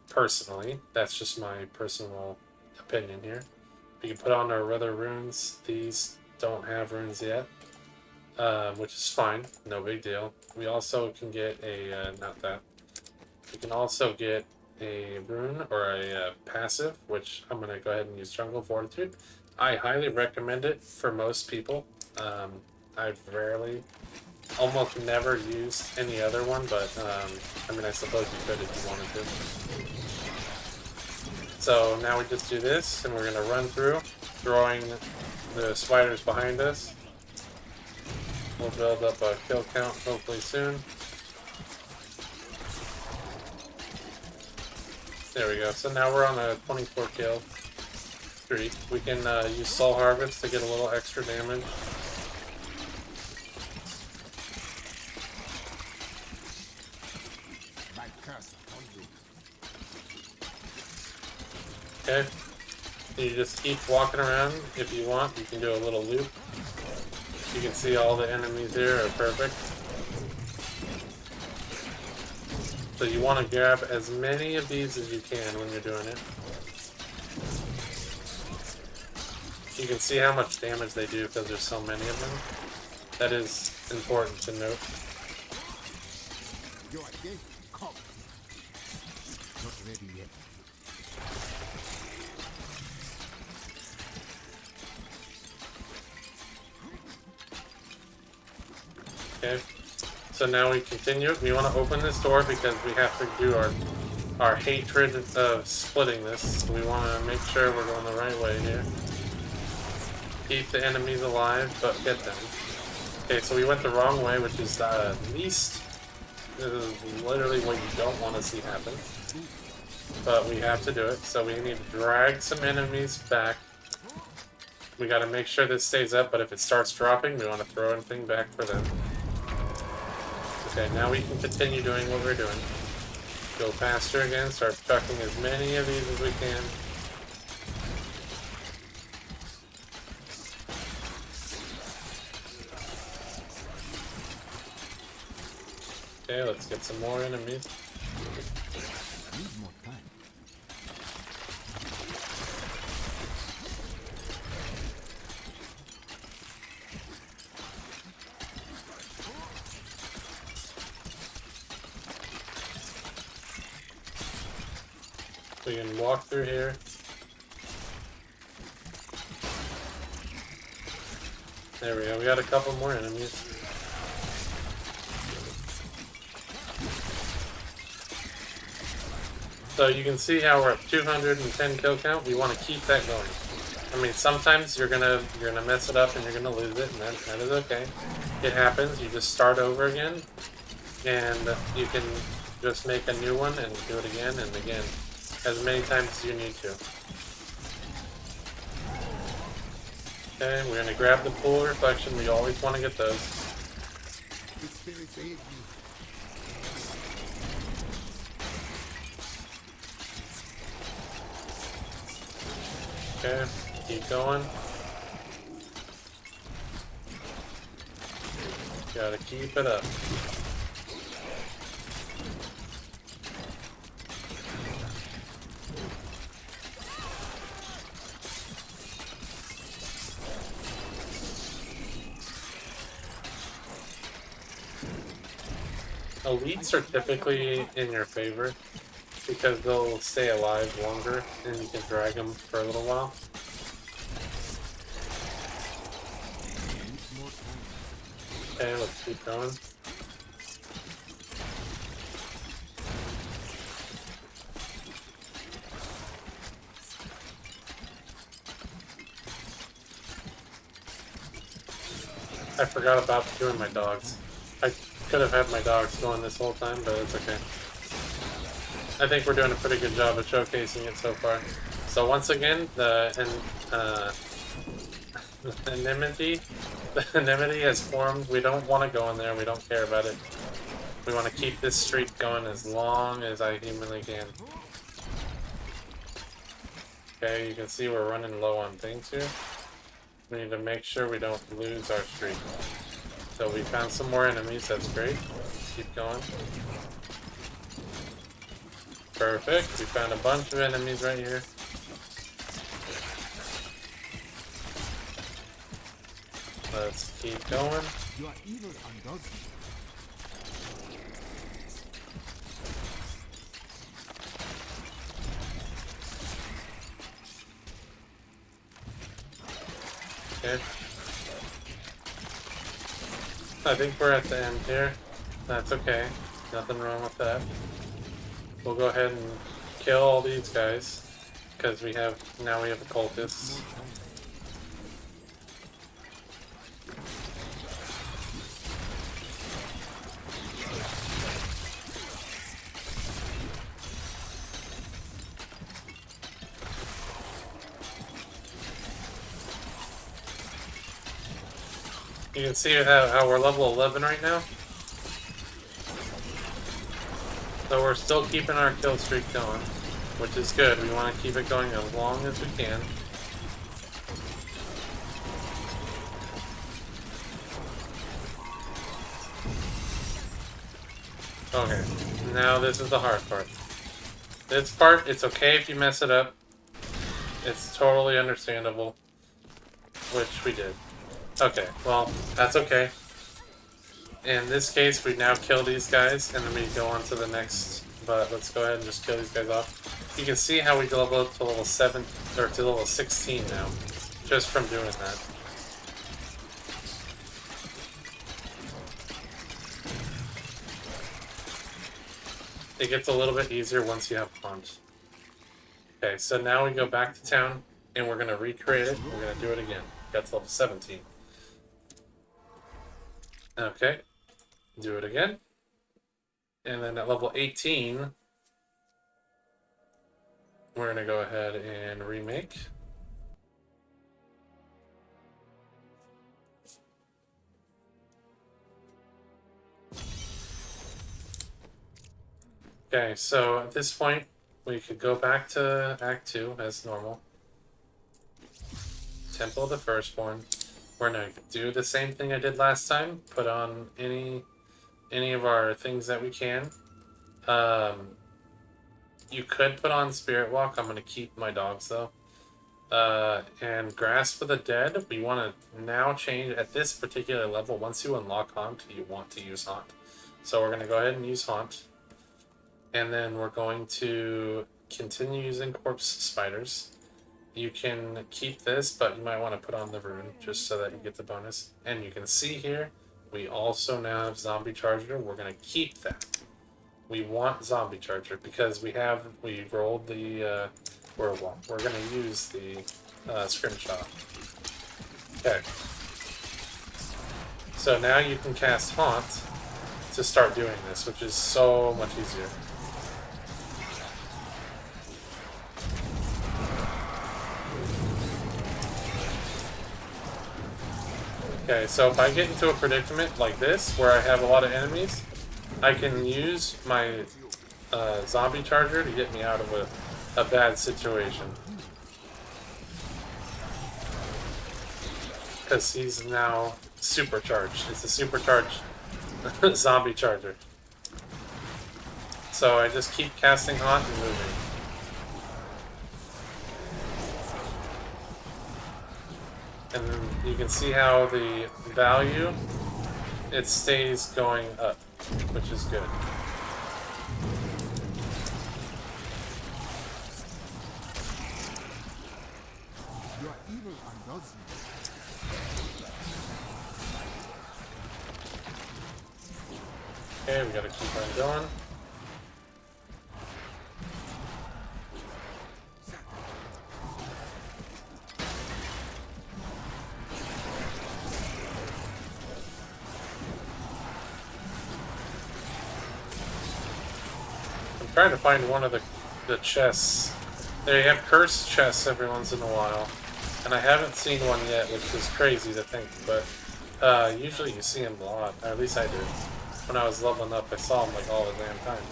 Speaker 1: Personally, that's just my personal opinion here. We can put on our other runes. These don't have runes yet, which is fine. No big deal. We also can get a, not that. We can also get a rune or a passive, which I'm going to go ahead and use Jungle Fortitude. I highly recommend it for most people. I've rarely, almost never used any other one, but I mean, I suppose you could if you wanted to. So now we just do this, and we're going to run through, throwing the spiders behind us. We'll build up a kill count hopefully soon. There we go. So now we're on a 24 kill streak. We can use Soul Harvest to get a little extra damage. Okay. You just keep walking around if you want. You can do a little loop. You can see all the enemies here are perfect. So you want to grab as many of these as you can when you're doing it. You can see how much damage they do because there's so many of them. That is important to note.
Speaker 2: Not ready yet.
Speaker 1: Okay. So now we continue. We want to open this door because we have to do our hatred of splitting this. We want to make sure we're going the right way here. Keep the enemies alive, but get them. Okay, so we went the wrong way, which is least. This is literally what you don't want to see happen. But we have to do it. So we need to drag some enemies back. We got to make sure this stays up, but if it starts dropping, we want to throw anything back for them. Okay, now we can continue doing what we're doing. Go faster again, start chucking as many of these as we can. Okay, let's get some more enemies.
Speaker 2: I need more time.
Speaker 1: We can walk through here. There we go, we got a couple more enemies. So you can see how we're at 210 kill count. We want to keep that going. I mean, sometimes you're gonna mess it up and you're gonna lose it, and that is okay. It happens. You just start over again, and you can just make a new one and do it again and again, as many times as you need to. Okay, we're gonna grab the pool reflection. We always want to get those.
Speaker 2: The spirits aid me.
Speaker 1: Okay, keep going. Gotta keep it up. Elites are typically in your favor because they'll stay alive longer and you can drag them for a little while. Okay, let's keep going. I forgot about doing my dogs. I could have had my dogs going this whole time, but it's okay. I think we're doing a pretty good job of showcasing it so far. So once again, the enmity has formed. We don't want to go in there. We don't care about it. We want to keep this streak going as long as I humanly can. Okay, you can see we're running low on things here. We need to make sure we don't lose our streak. So we found some more enemies, that's great. Keep going. Perfect, we found a bunch of enemies right here. Let's keep going.
Speaker 2: Your evil undoes me.
Speaker 1: Okay. I think we're at the end here. That's okay. Nothing wrong with that. We'll go ahead and kill all these guys. Because we have occultists. You can see how we're level 11 right now. So we're still keeping our kill streak going, which is good. We want to keep it going as long as we can. Okay, now this is the hard part. This part, it's okay if you mess it up. It's totally understandable, which we did. Okay, well, that's okay. In this case, we now kill these guys, and then we go on to the next. But let's go ahead and just kill these guys off. You can see how we level up to level 7, or to level 16 now, just from doing that. It gets a little bit easier once you have Hunt. Okay, so now we go back to town, and we're going to recreate it. We're going to do it again. Got to level 17. Okay, do it again. And then at level 18, we're going to go ahead and remake. Okay, so at this point, we could go back to Act 2 as normal. Temple of the Firstborn. We're going to do the same thing I did last time. Put on any of our things that we can. You could put on Spirit Walk. I'm going to keep my dogs, though. And Grasp of the Dead, we want to now change at this particular level. Once you unlock Haunt, you want to use Haunt. So we're going to go ahead and use Haunt. And then we're going to continue using Corpse Spiders. You can keep this, but you might want to put on the rune just so that you get the bonus. And you can see here, we also now have Zombie Charger. We're going to keep that. We want Zombie Charger because we rolled the, we're going to use the Scrimshaw. Okay. So now you can cast Haunt to start doing this, which is so much easier. Okay, so if I get into a predicament like this, where I have a lot of enemies, I can use my Zombie Charger to get me out of a bad situation. Because he's now supercharged. It's a supercharged Zombie Charger. So I just keep casting Haunt and moving. And then you can see how the value, it stays going up, which is good.
Speaker 2: Your evil undoes me.
Speaker 1: Okay, we gotta keep on going. Trying to find one of the chests. They have cursed chests every once in a while, and I haven't seen one yet, which is crazy to think, but usually you see them a lot, or at least I did. When I was leveling up, I saw them like all the damn time.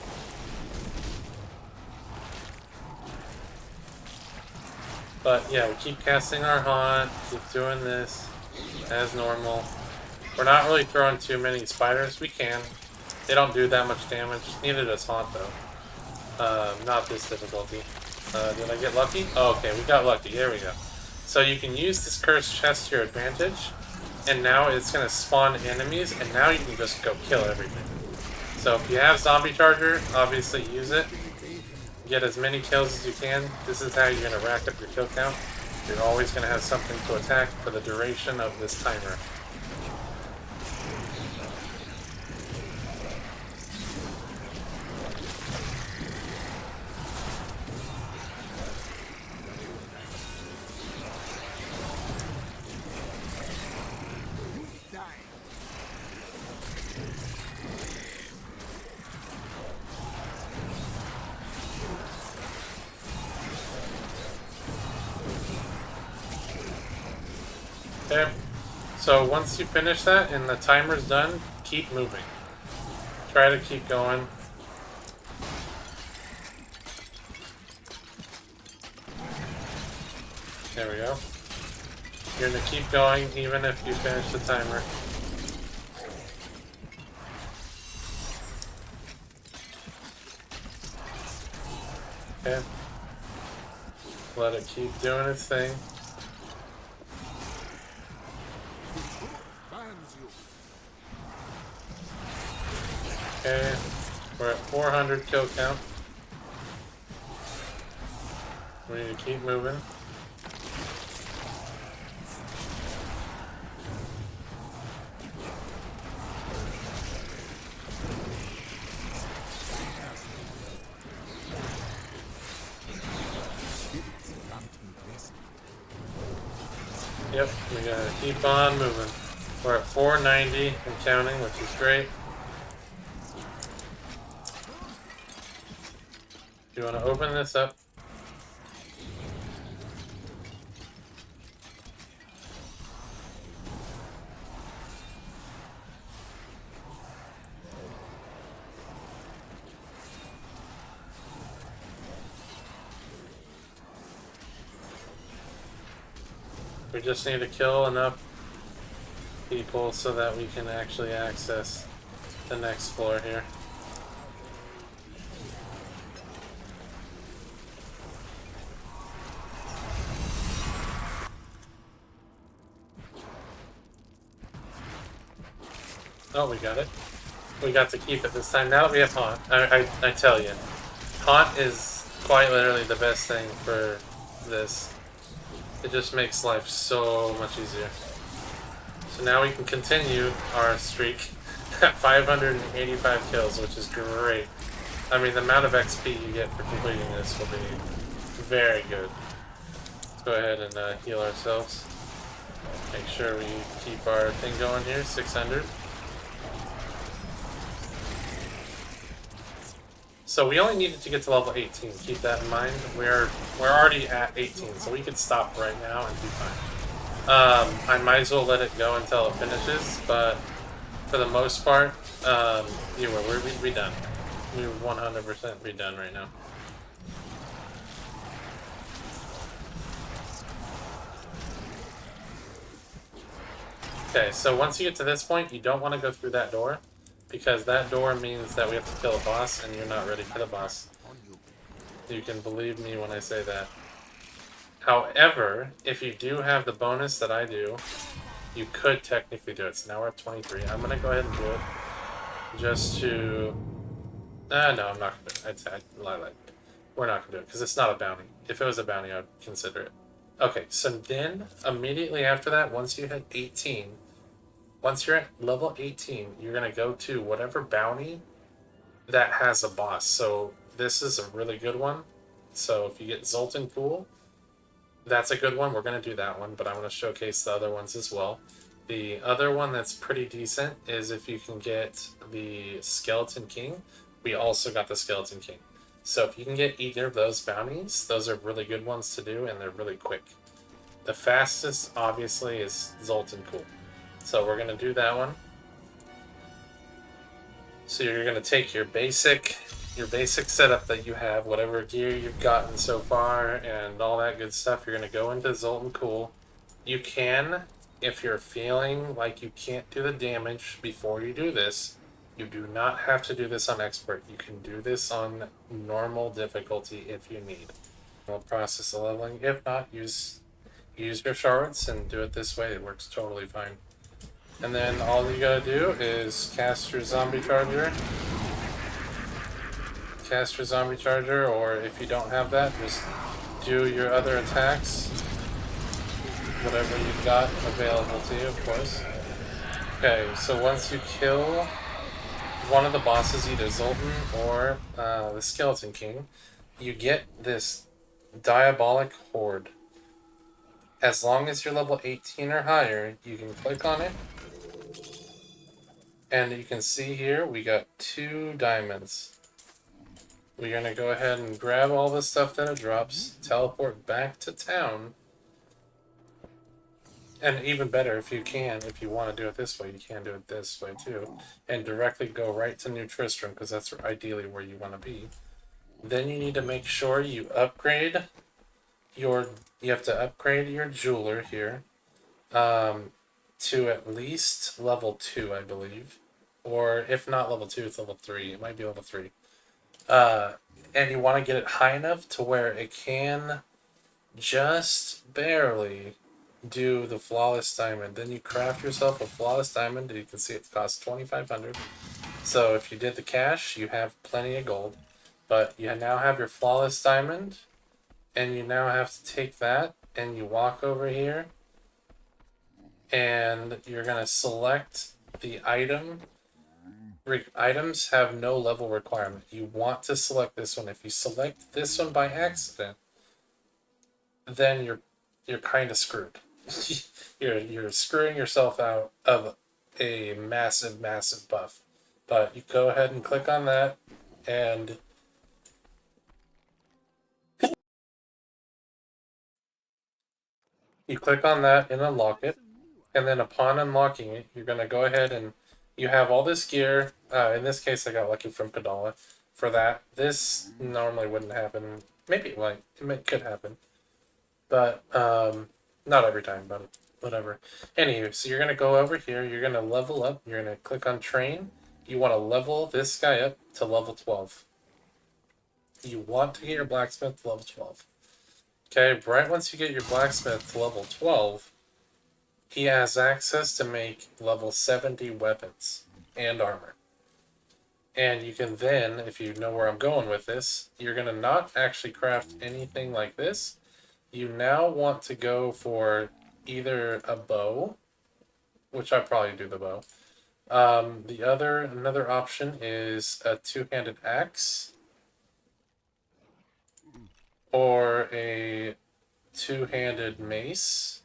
Speaker 1: But yeah, we keep casting our Haunt, keep doing this as normal. We're not really throwing too many spiders. We can. They don't do that much damage. Neither does Haunt, though. Not this difficulty. Did I get lucky? Oh, okay, we got lucky. There we go. So you can use this cursed chest to your advantage, and now it's going to spawn enemies, and now you can just go kill everything. So if you have Zombie Charger, obviously use it. Get as many kills as you can. This is how you're going to rack up your kill count. You're always going to have something to attack for the duration of this timer. Okay, so once you finish that and the timer's done, keep moving. Try to keep going. There we go. You're going to keep going even if you finish the timer. Okay. Let it keep doing its thing. Okay, we're at 400 kill count. We need to keep moving. Yep, we gotta keep on moving. We're at 490 and counting, which is great. You want to open this up? We just need to kill enough people so that we can actually access the next floor here. Oh, we got it. We got to keep it this time. Now that we have Haunt, I tell you, Haunt is quite literally the best thing for this. It just makes life so much easier. So now we can continue our streak at 585 kills, which is great. I mean, the amount of XP you get for completing this will be very good. Let's go ahead and heal ourselves. Make sure we keep our thing going here, 600. So we only needed to get to level 18. Keep that in mind. We're already at 18, so we could stop right now and be fine. I might as well let it go until it finishes, but for the most part, we'd be done. We would 100% be done right now. Okay, so once you get to this point, you don't want to go through that door, because that door means that we have to kill a boss, and you're not ready for the boss. You can believe me when I say that. However, if you do have the bonus that I do, you could technically do it. So now we're at 23. I'm going to go ahead and do it. Just to... no, I'm not going to do it. I'd lie. We're not going to do it, because it's not a bounty. If it was a bounty, I would consider it. Okay, so then, immediately after that, once you hit 18... once you're at level 18, you're going to go to whatever bounty that has a boss. So this is a really good one. So if you get Zoltan Cool, that's a good one. We're going to do that one, but I'm going to showcase the other ones as well. The other one that's pretty decent is if you can get the Skeleton King. We also got the Skeleton King. So if you can get either of those bounties, those are really good ones to do, and they're really quick. The fastest, obviously, is Zoltan Cool. So we're going to do that one. So you're going to take your basic setup that you have, whatever gear you've gotten so far, and all that good stuff. You're going to go into Zoltan Cool. You can if you're feeling like you can't do the damage before you do this, you do not have to do this on expert. You can do this on normal difficulty if you need. We'll process the leveling. If not, use your shards and do it this way. It works totally fine. And then all you gotta do is cast your zombie charger. Cast your zombie charger, or if you don't have that, just do your other attacks. Whatever you've got available to you, of course. Okay, so once you kill one of the bosses, either Zoltan or the Skeleton King, you get this Diabolic Horde. As long as you're level 18 or higher, you can click on it. And you can see here, we got 2 diamonds. We're going to go ahead and grab all the stuff that it drops, teleport back to town. And even better, if you want to do it this way, you can do it this way too. And directly go right to New Tristram, because that's ideally where you want to be. Then you need to make sure you upgrade you have to upgrade your jeweler here to at least level 2, I believe. Or if not level 2, it's level 3. It might be level 3. And you want to get it high enough to where it can just barely do the flawless diamond. Then you craft yourself a flawless diamond. You can see it costs 2,500. So if you did the cash, you have plenty of gold. But you now have your flawless diamond, and you now have to take that and you walk over here, and you're gonna select the item. Items have no level requirement. You want to select this one. If you select this one by accident, then you're kind of screwed. you're screwing yourself out of a massive buff. But you go ahead and click on that, and you click on that and unlock it. And then upon unlocking it, you're going to go ahead and you have all this gear. In this case, I got lucky from Kadala for that. This normally wouldn't happen. Maybe it could happen. But not every time, but whatever. Anywho, so you're going to go over here. You're going to level up. You're going to click on train. You want to level this guy up to level 12. You want to get your blacksmith to level 12. Okay, right once you get your blacksmith to level 12, he has access to make level 70 weapons and armor. And you can then, if you know where I'm going with this, you're going to not actually craft anything like this. You now want to go for either a bow, which I'd probably do the bow. Another option is a two-handed axe or a two-handed mace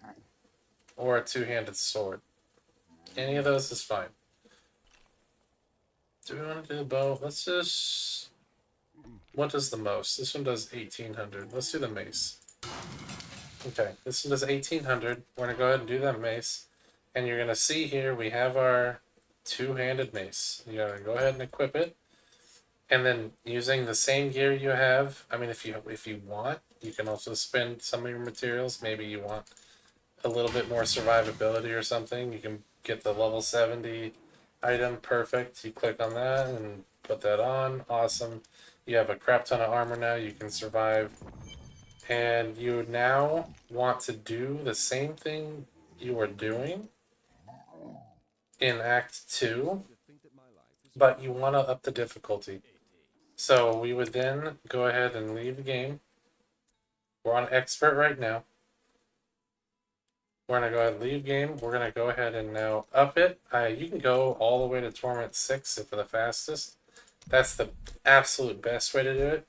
Speaker 1: or a two-handed sword. Any of those is fine. Do we want to do the bow? Let's just... What does the most? This one does 1,800. Let's do the mace. Okay, this one does 1,800. We're going to go ahead and do that mace. And you're going to see here we have our two-handed mace. You're going to go ahead and equip it. And then using the same gear you have, I mean, if you want, you can also spend some of your materials. Maybe you want a little bit more survivability or something. You can get the level 70 item. Perfect. You click on that and put that on. Awesome. You have a crap ton of armor now. You can survive. And you now want to do the same thing you were doing in Act 2, but you want to up the difficulty. So we would then go ahead and leave the game. We're on Expert right now. We're going to go ahead and leave game. We're going to go ahead and now up it. You can go all the way to Torment 6 for the fastest. That's the absolute best way to do it.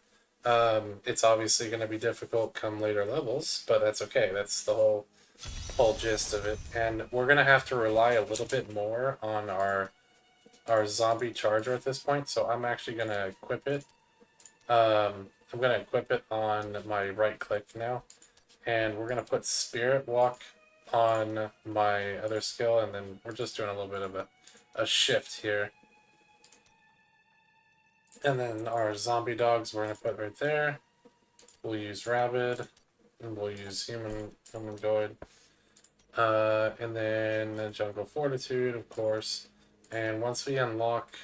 Speaker 1: It's obviously going to be difficult come later levels, but that's okay. That's the whole gist of it. And we're going to have to rely a little bit more on our zombie charger at this point, so I'm actually going to equip it. I'm going to equip it on my right click now, and we're going to put Spirit Walk on my other skill, and then we're just doing a little bit of a shift here. And then our zombie dogs we're going to put right there. We'll use Rabid, and we'll use Human Goid. And then the Jungle Fortitude, of course. And once we unlock,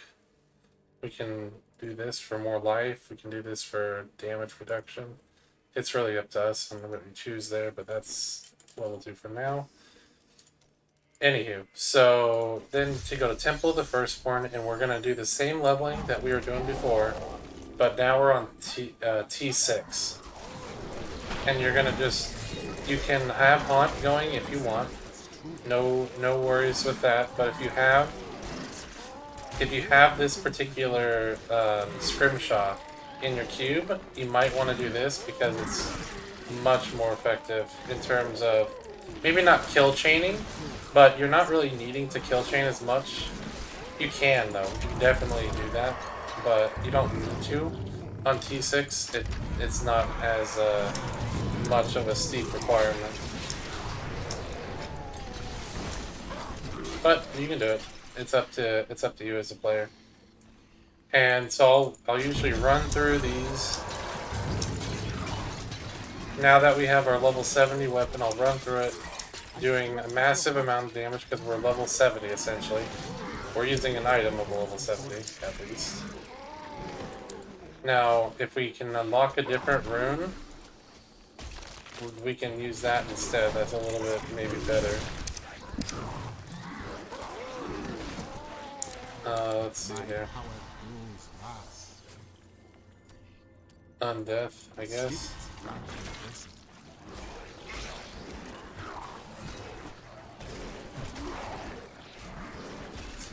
Speaker 1: we can do this for more life. We can do this for damage reduction. It's really up to us on what we choose there, but that's what we'll do for now. Anywho, so then to go to Temple of the Firstborn, and we're going to do the same leveling that we were doing before, but now we're on T6. And you're going to just, you can have Haunt going if you want. No worries with that, but if you have this particular Scrimshaw in your cube, you might want to do this because it's much more effective in terms of maybe not kill chaining, but you're not really needing to kill chain as much. You can though, you can definitely do that, but you don't need to. On T6, it's not as much of a steep requirement. But you can do it. It's up to you as a player. And so I'll usually run through these. Now that we have our level 70 weapon, I'll run through it, doing a massive amount of damage because we're level 70 essentially. We're using an item of level 70 at least. Now, if we can unlock a different rune, we can use that instead. That's a little bit maybe better. Let's see here. Undeath, I guess.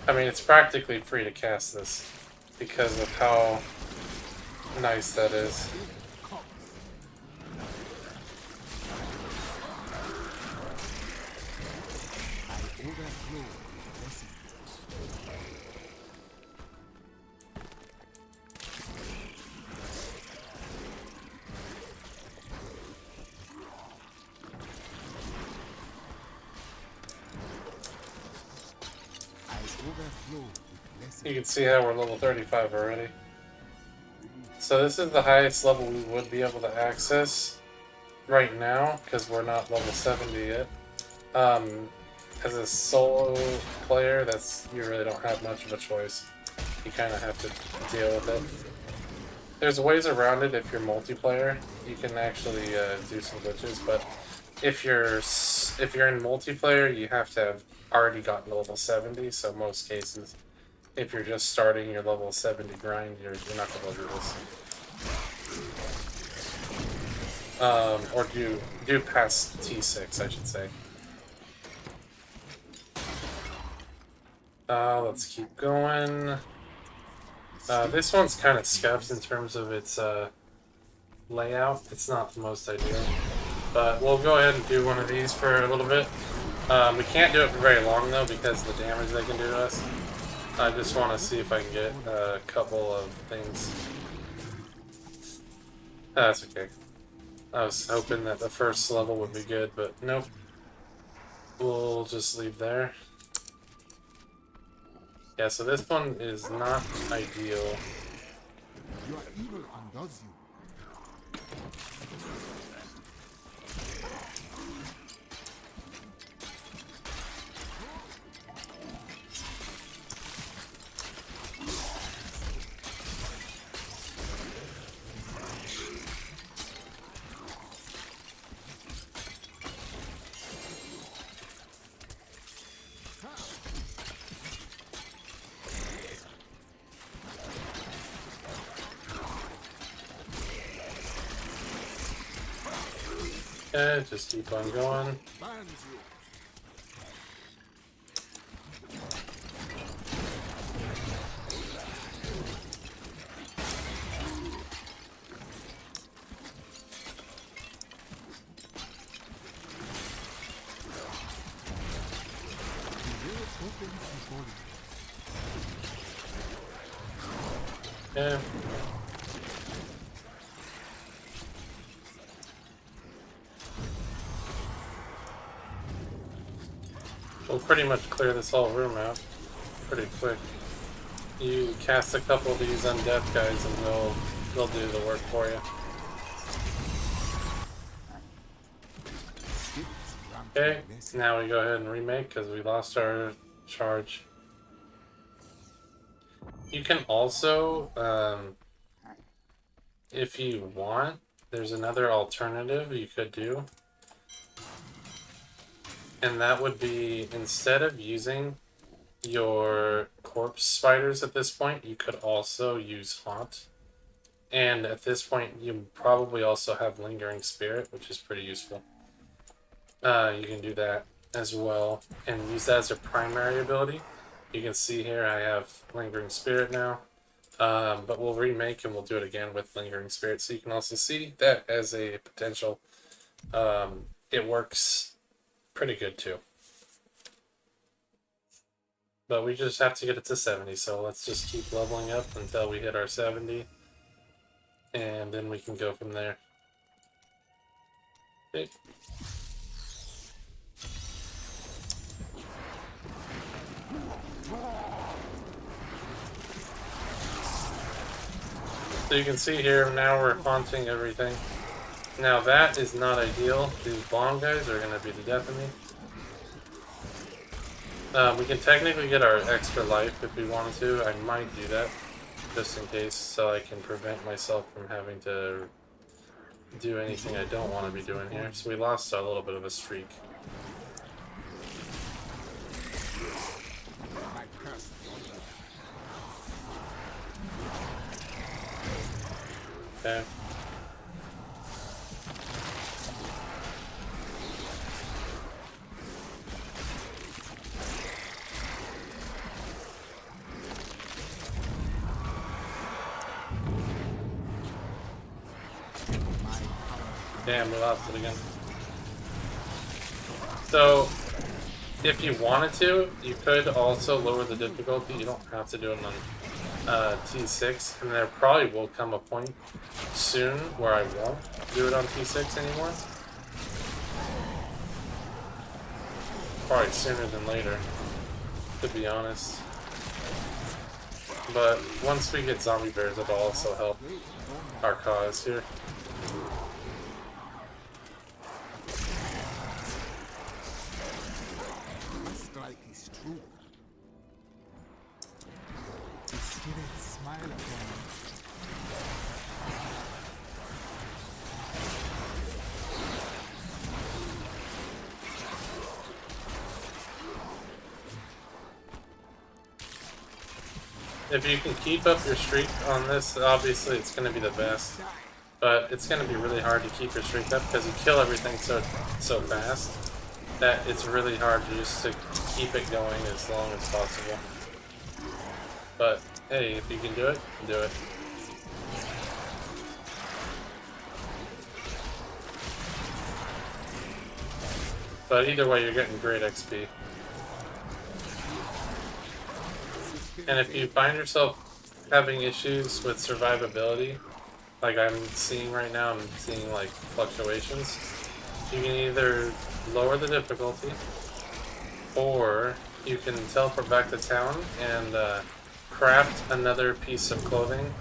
Speaker 1: I mean, it's practically free to cast this because of how nice that is. You can see how we're level 35 already. So this is the highest level we would be able to access right now, because we're not level 70 yet. As a solo player, you really don't have much of a choice. You kind of have to deal with it. There's ways around it if you're multiplayer. You can actually do some glitches, but if you're in multiplayer, you have to have already gotten to level 70, so most cases, if you're just starting your level 70 grind, you're not going to do this. Or do past T6, I should say. Let's keep going. This one's kind of scuffed in terms of its layout. It's not the most ideal. But we'll go ahead and do one of these for a little bit. We can't do it for very long though because of the damage they can do to us. I just want to see if I can get a couple of things. That's okay. I was hoping that the first level would be good, but nope. We'll just leave there. Yeah, so this one is not ideal.
Speaker 2: Your evil undoes you.
Speaker 1: Okay, just keep on going. Yeah. We'll pretty much clear this whole room out pretty quick. You cast a couple of these undeath guys and they'll do the work for you. Okay, now we go ahead and remake because we lost our charge. You can also, if you want, there's another alternative you could do. And that would be, instead of using your corpse spiders at this point, you could also use Haunt. And at this point, you probably also have Lingering Spirit, which is pretty useful. You can do that as well and use that as a primary ability. You can see here I have Lingering Spirit now. But we'll remake and we'll do it again with Lingering Spirit, so you can also see that as a potential. It works pretty good too. But we just have to get it to 70, so let's just keep leveling up until we hit our 70. And then we can go from there. Okay. So you can see here, now we're haunting everything. Now that is not ideal. These bomb guys are going to be the death of me. We can technically get our extra life if we wanted to. I might do that, just in case, so I can prevent myself from having to do anything I don't want to be doing here. So we lost a little bit of a streak. Okay. Damn, we lost it again. So, if you wanted to, you could also lower the difficulty. You don't have to do it on T6, and there probably will come a point soon where I won't do it on T6 anymore. Probably sooner than later, to be honest. But once we get zombie bears, it'll also help our cause here.
Speaker 2: Strike is true. The spirits smile upon us.
Speaker 1: If you can keep up your streak on this, obviously it's going to be the best. But it's going to be really hard to keep your streak up because you kill everything so fast that it's really hard just to keep it going as long as possible. But hey, if you can do it, do it. But either way, you're getting great XP. And if you find yourself having issues with survivability, like I'm seeing right now, I'm seeing like fluctuations, you can either lower the difficulty, or you can teleport back to town and craft another piece of clothing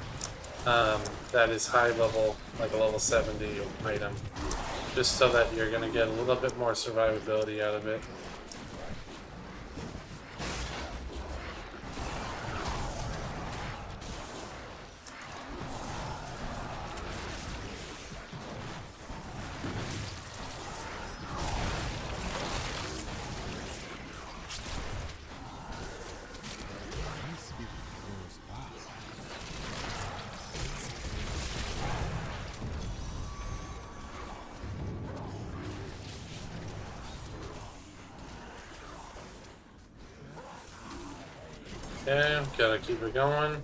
Speaker 1: that is high level, like a level 70 item, just so that you're going to get a little bit more survivability out of it. Okay, gotta keep it going.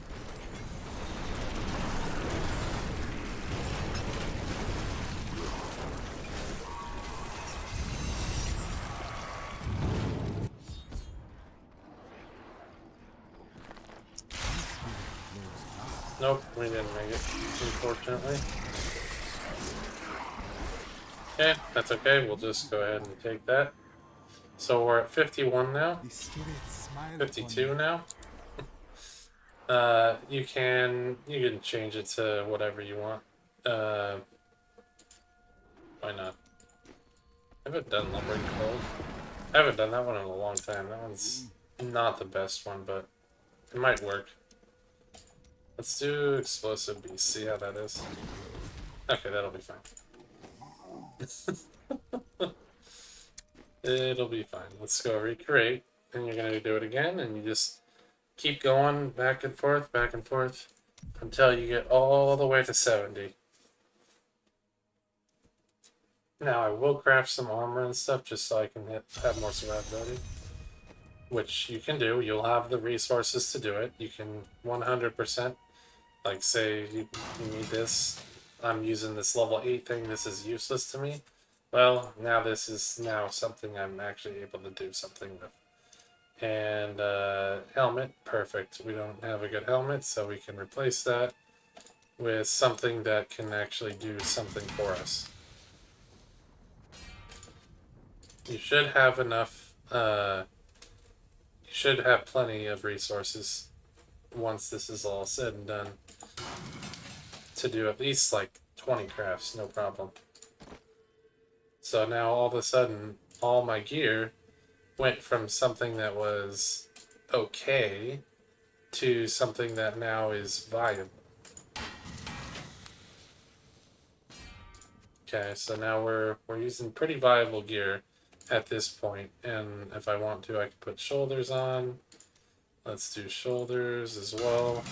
Speaker 1: Nope, we didn't make it, unfortunately. Okay, that's okay, we'll just go ahead and take that. So we're at 51 now. 52 now. You can change it to whatever you want. Why not? I haven't done Lumbering Cold. I haven't done that one in a long time. That one's not the best one, but it might work. Let's do Explosive Beast, see how that is. Okay, that'll be fine. It'll be fine. Let's go recreate, and you're gonna do it again, and you just keep going back and forth, until you get all the way to 70. Now I will craft some armor and stuff just so I can have more survivability, which you can do. You'll have the resources to do it. You can 100%, like say you need this. I'm using this level 8 thing. This is useless to me. Well, now this is now something I'm actually able to do something with. And helmet, perfect. We don't have a good helmet, so we can replace that with something that can actually do something for us. You should have enough, you should have plenty of resources once this is all said and done to do at least like 20 crafts, no problem. So now all of a sudden, all my gear went from something that was okay to something that now is viable. Okay, so now we're using pretty viable gear at this point, and if I want to, I can put shoulders on. Let's do shoulders as well.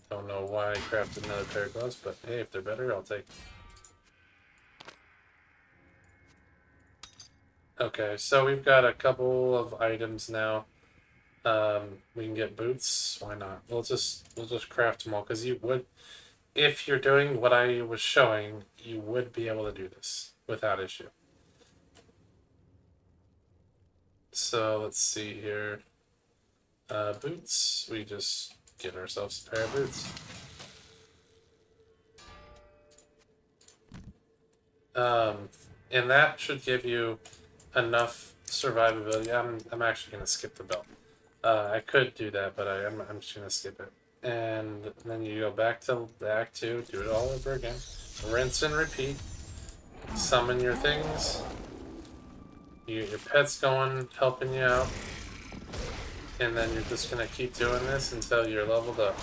Speaker 1: Don't know why I crafted another pair of gloves, but hey, if they're better, I'll take them. Okay, so we've got a couple of items now. We can get boots. Why not? We'll just craft them all because you would, if you're doing what I was showing, you would be able to do this without issue. So let's see here. Boots. We just get ourselves a pair of boots. And that should give you enough survivability. I'm actually gonna skip the belt. I could do that, but I'm just gonna skip it. And then you go back to Act 2, do it all over again. Rinse and repeat. Summon your things. You get your pets going, helping you out. And then you're just gonna keep doing this until you're leveled up.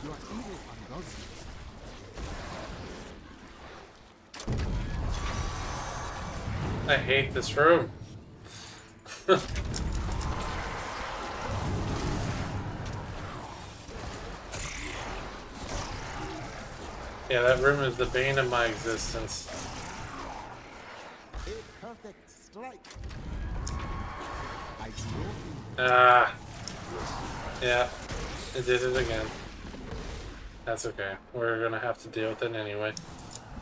Speaker 2: You are evil ungodly.
Speaker 1: I hate this room. Yeah, that room is the bane of my existence.
Speaker 2: A perfect strike. I broke
Speaker 1: Ah. Yeah, it did it again. That's okay. We're gonna have to deal with it anyway.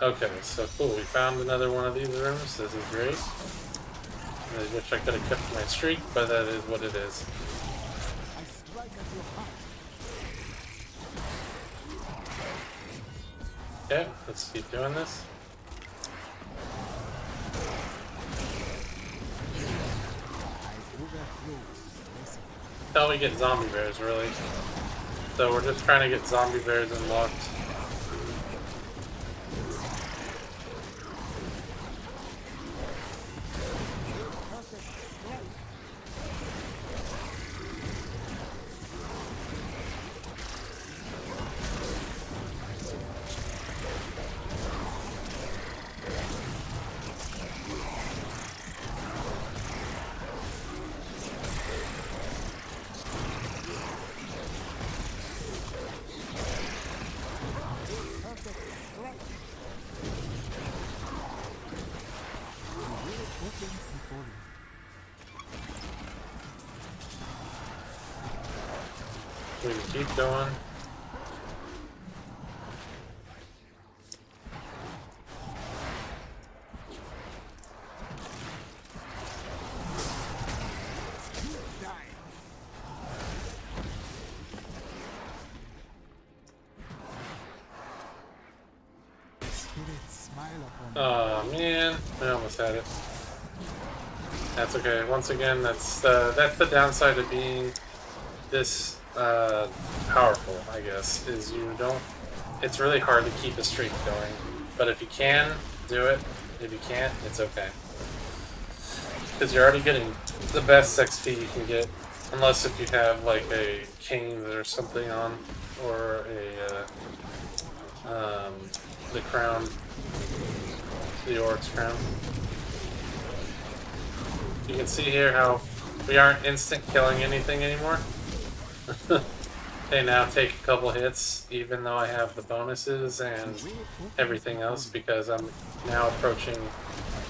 Speaker 1: Okay, so cool. We found another one of these rooms. This is great. I wish I could have kept my streak, but that is what it is.
Speaker 2: I strike at your heart.
Speaker 1: Okay, let's keep doing this.
Speaker 2: I overflow. Listen.
Speaker 1: Until we get zombie bears, really. So we're just trying to get zombie bears unlocked.
Speaker 2: Perfect strike. Perfect strike. The way opens before you.
Speaker 1: We can keep going.
Speaker 2: Die. Spirits smile upon
Speaker 1: Oh man, I almost had it. That's okay. Once again, that's the downside of being this powerful, I guess, is you don't. It's really hard to keep a streak going, but if you can do it, if you can't, it's okay, because you're already getting the best XP you can get, unless if you have like a cane or something on, or the crown, the Oryx crown. You can see here how we aren't instant killing anything anymore. They now take a couple hits, even though I have the bonuses and everything else, because I'm now approaching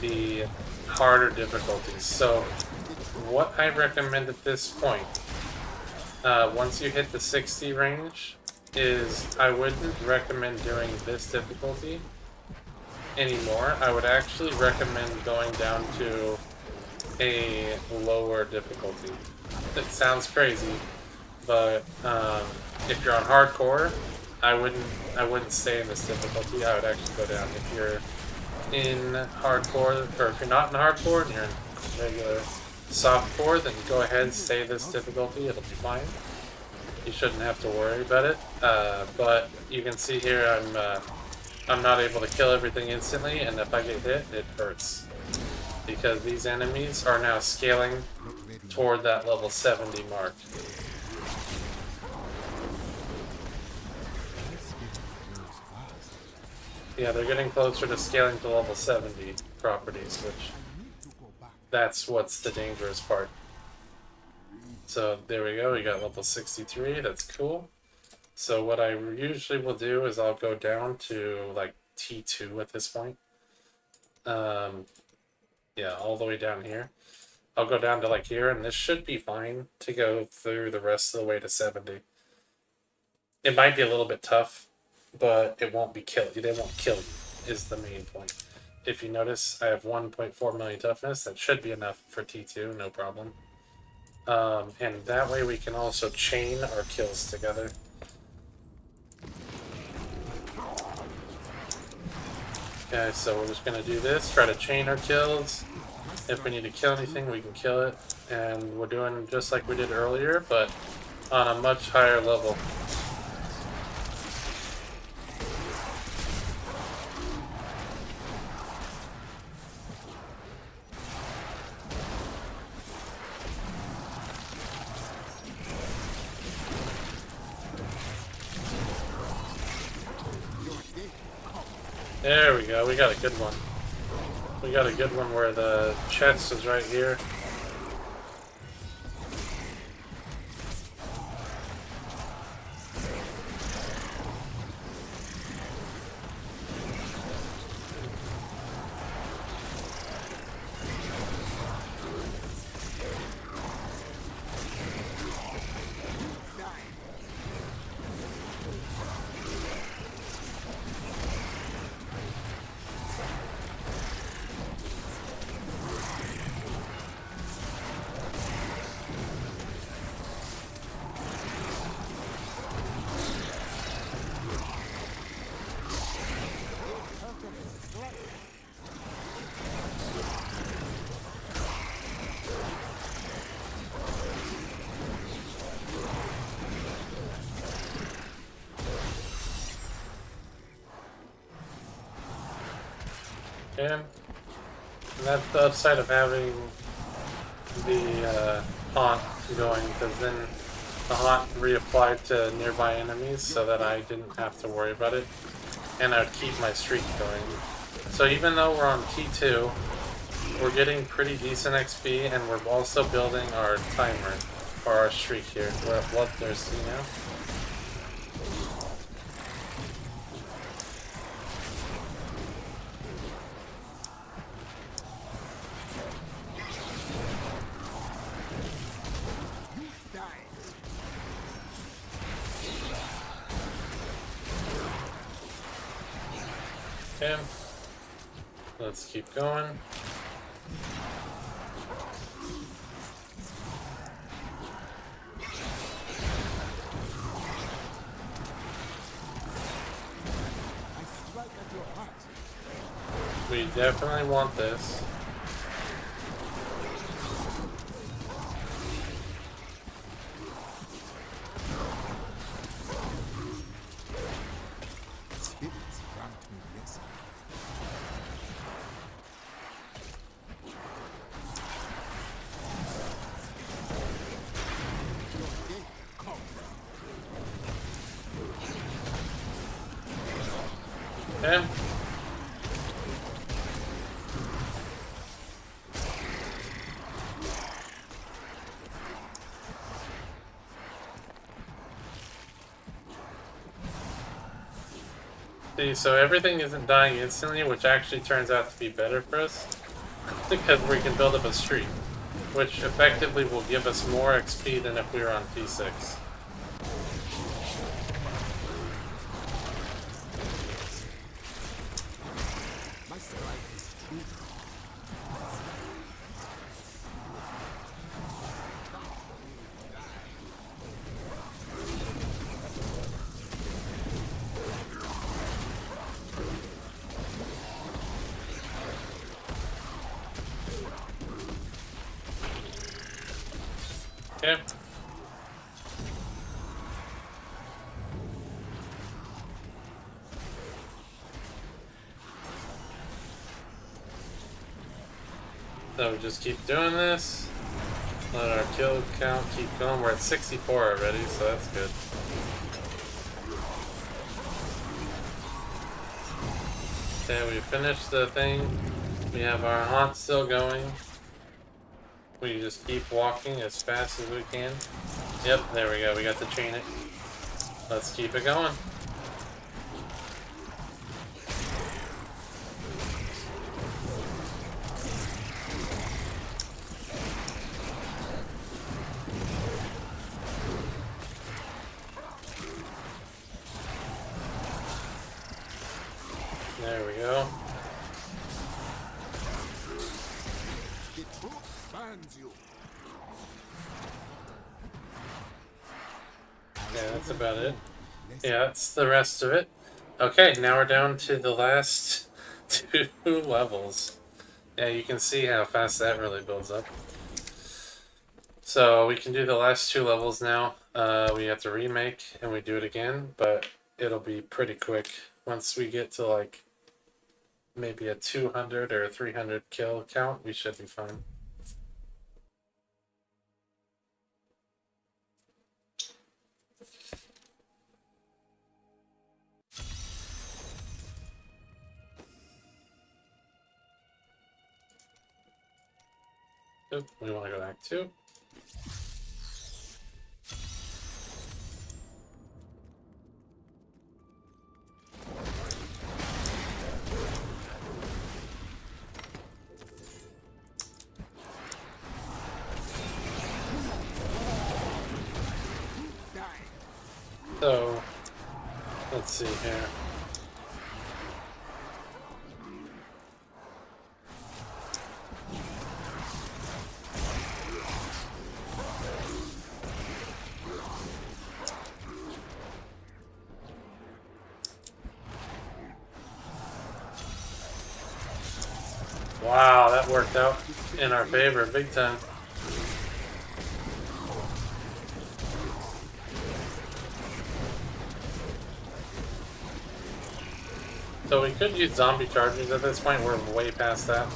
Speaker 1: the harder difficulties. So, what I recommend at this point, once you hit the 60 range, is I wouldn't recommend doing this difficulty anymore. I would actually recommend going down to a lower difficulty. It sounds crazy, but if you're on hardcore, I wouldn't stay in this difficulty. I would actually go down. If you're in hardcore, or if you're not in hardcore and you're in regular softcore, then go ahead and stay this difficulty. It'll be fine. You shouldn't have to worry about it. But you can see here I'm not able to kill everything instantly, and if I get hit, it hurts. Because these enemies are now scaling toward that level 70 mark. Yeah, they're getting closer to scaling to level 70 properties, which that's what's the dangerous part. So there we go, we got level 63, that's cool. So what I usually will do is I'll go down to like T2 at this point. Yeah, all the way down here. I'll go down to like here, and this should be fine to go through the rest of the way to 70. It might be a little bit tough, but it won't be killed. They won't kill you, is the main point. If you notice, I have 1.4 million toughness. That should be enough for T2, no problem. And that way we can also chain our kills together. Okay, so we're just going to do this, try to chain our kills. If we need to kill anything, we can kill it. And we're doing just like we did earlier, but on a much higher level. There we go, we got a good one. We got a good one where the chest is right here. And that's the upside of having the haunt going, because then the haunt reapplied to nearby enemies so that I didn't have to worry about it, and I'd keep my streak going. So even though we're on T2, we're getting pretty decent XP, and we're also building our timer for our streak here. We're at Bloodthirsty now. Okay, let's keep going. We definitely want this.
Speaker 2: Spirits grant me blessing. Your day come.
Speaker 1: Okay. See, so everything isn't dying instantly, which actually turns out to be better for us because we can build up a streak, which effectively will give us more XP than if we were on P6.
Speaker 2: My strike is true.
Speaker 1: Okay. So we just keep doing this. Let our kill count keep going. We're at 64 already, so that's good. Okay, we finished the thing. We have our haunt still going. We just keep walking as fast as we can. Yep, there we go. We got to chain it. Let's keep it going. There we go.
Speaker 2: The truth binds you.
Speaker 1: Yeah, that's about it. Yeah, that's the rest of it. Okay, now we're down to the last 2 levels. Yeah, you can see how fast that really builds up. So we can do the last 2 levels now. We have to remake and we do it again, but it'll be pretty quick. Once we get to like maybe a 200 or a 300 kill count, we should be fine. Oop, we want to go back to.
Speaker 2: Die.
Speaker 1: So, let's see here. Wow, that worked out in our favor big time. So we could use zombie chargers at this point. We're way past that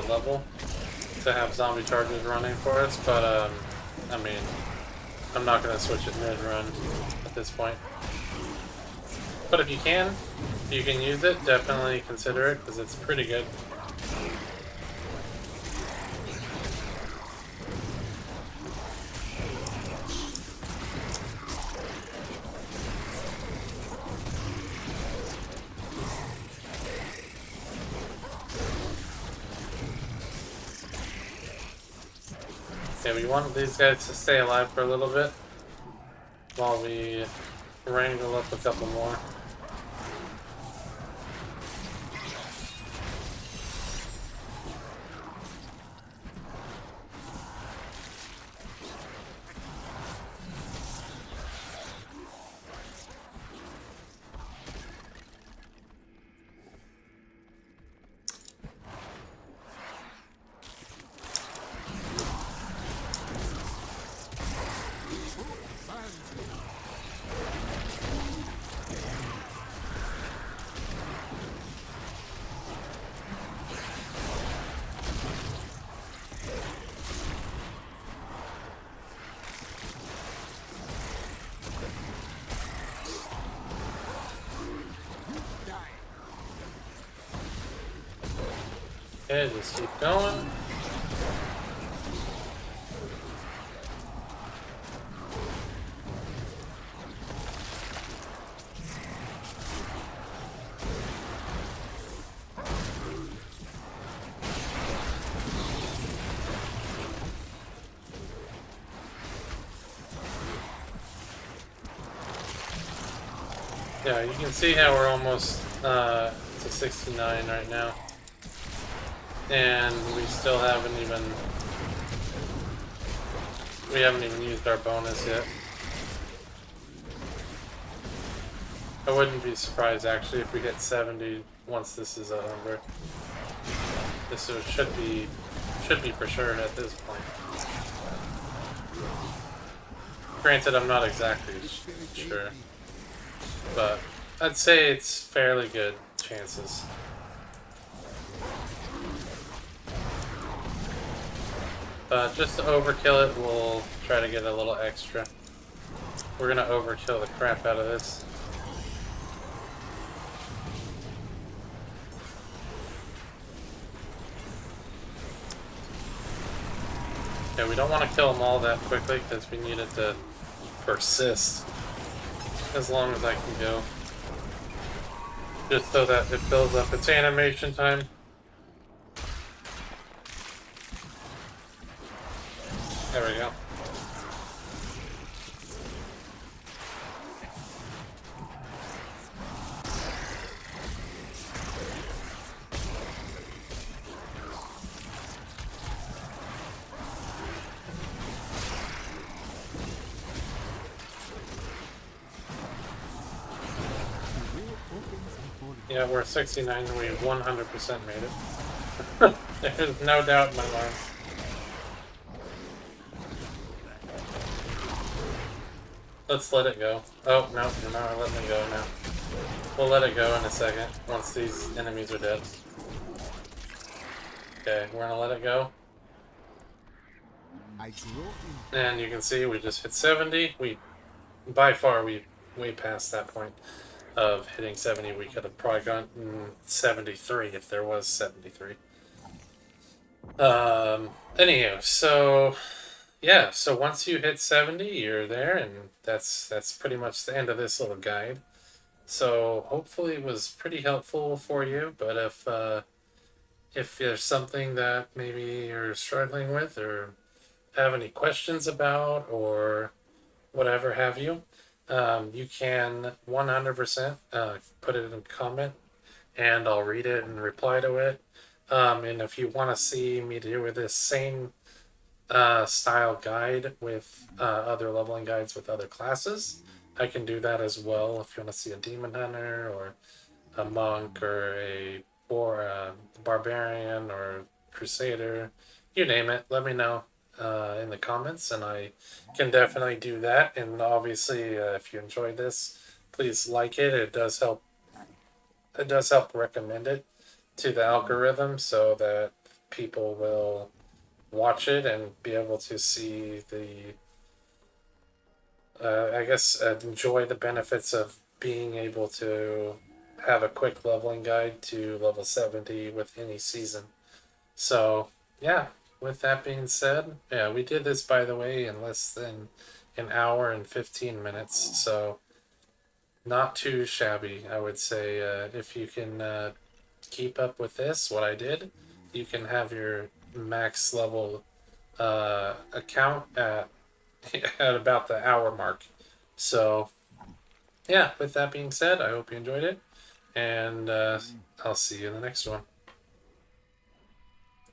Speaker 1: level to have zombie chargers running for us, but I mean, I'm not going to switch it mid-run at this point. But if you can use it, definitely consider it because it's pretty good. Okay, we want these guys to stay alive for a little bit while we wrangle up a couple more. Okay, just keep going. Yeah, you can see how we're almost to 69 right now. And we still haven't even used our bonus yet. I wouldn't be surprised actually if we hit 70 once this is over. This should be for sure at this point. Granted, I'm not exactly sure, but I'd say it's fairly good chances. But just to overkill it, we'll try to get a little extra. We're gonna overkill the crap out of this. Yeah, we don't want to kill them all that quickly because we need it to persist as long as I can go. Just so that it builds up its animation time. There we go. Yeah, we're 69 and we 100% made it. There's no doubt in my mind. Let's let it go. Oh, no, you're not letting it go now. We'll let it go in a second, once these enemies are dead. Okay, we're gonna let it go. And you can see we just hit 70. By far, we way past that point of hitting 70. We could have probably gone 73 if there was 73. Anywho, so yeah, so once you hit 70, you're there, and that's pretty much the end of this little guide. So hopefully it was pretty helpful for you. But if there's something that maybe you're struggling with or have any questions about or whatever have you, you can 100% put it in a comment, and I'll read it and reply to it. And if you want to see me do this same style guide with other leveling guides with other classes, I can do that as well. If you want to see a demon hunter or a monk or a barbarian or crusader, you name it, let me know in the comments, and I can definitely do that. And obviously, if you enjoyed this, please like it. It does help. It does help recommend it to the algorithm so that people will watch it and be able to see the enjoy the benefits of being able to have a quick leveling guide to level 70 with any season. So yeah, with that being said, yeah, we did this, by the way, in less than an hour and 15 minutes, so not too shabby, I would say. If you can keep up with this, what I did, you can have your max level account at at about the hour mark. So yeah, with that being said, I hope you enjoyed it, and I'll see you in the next one.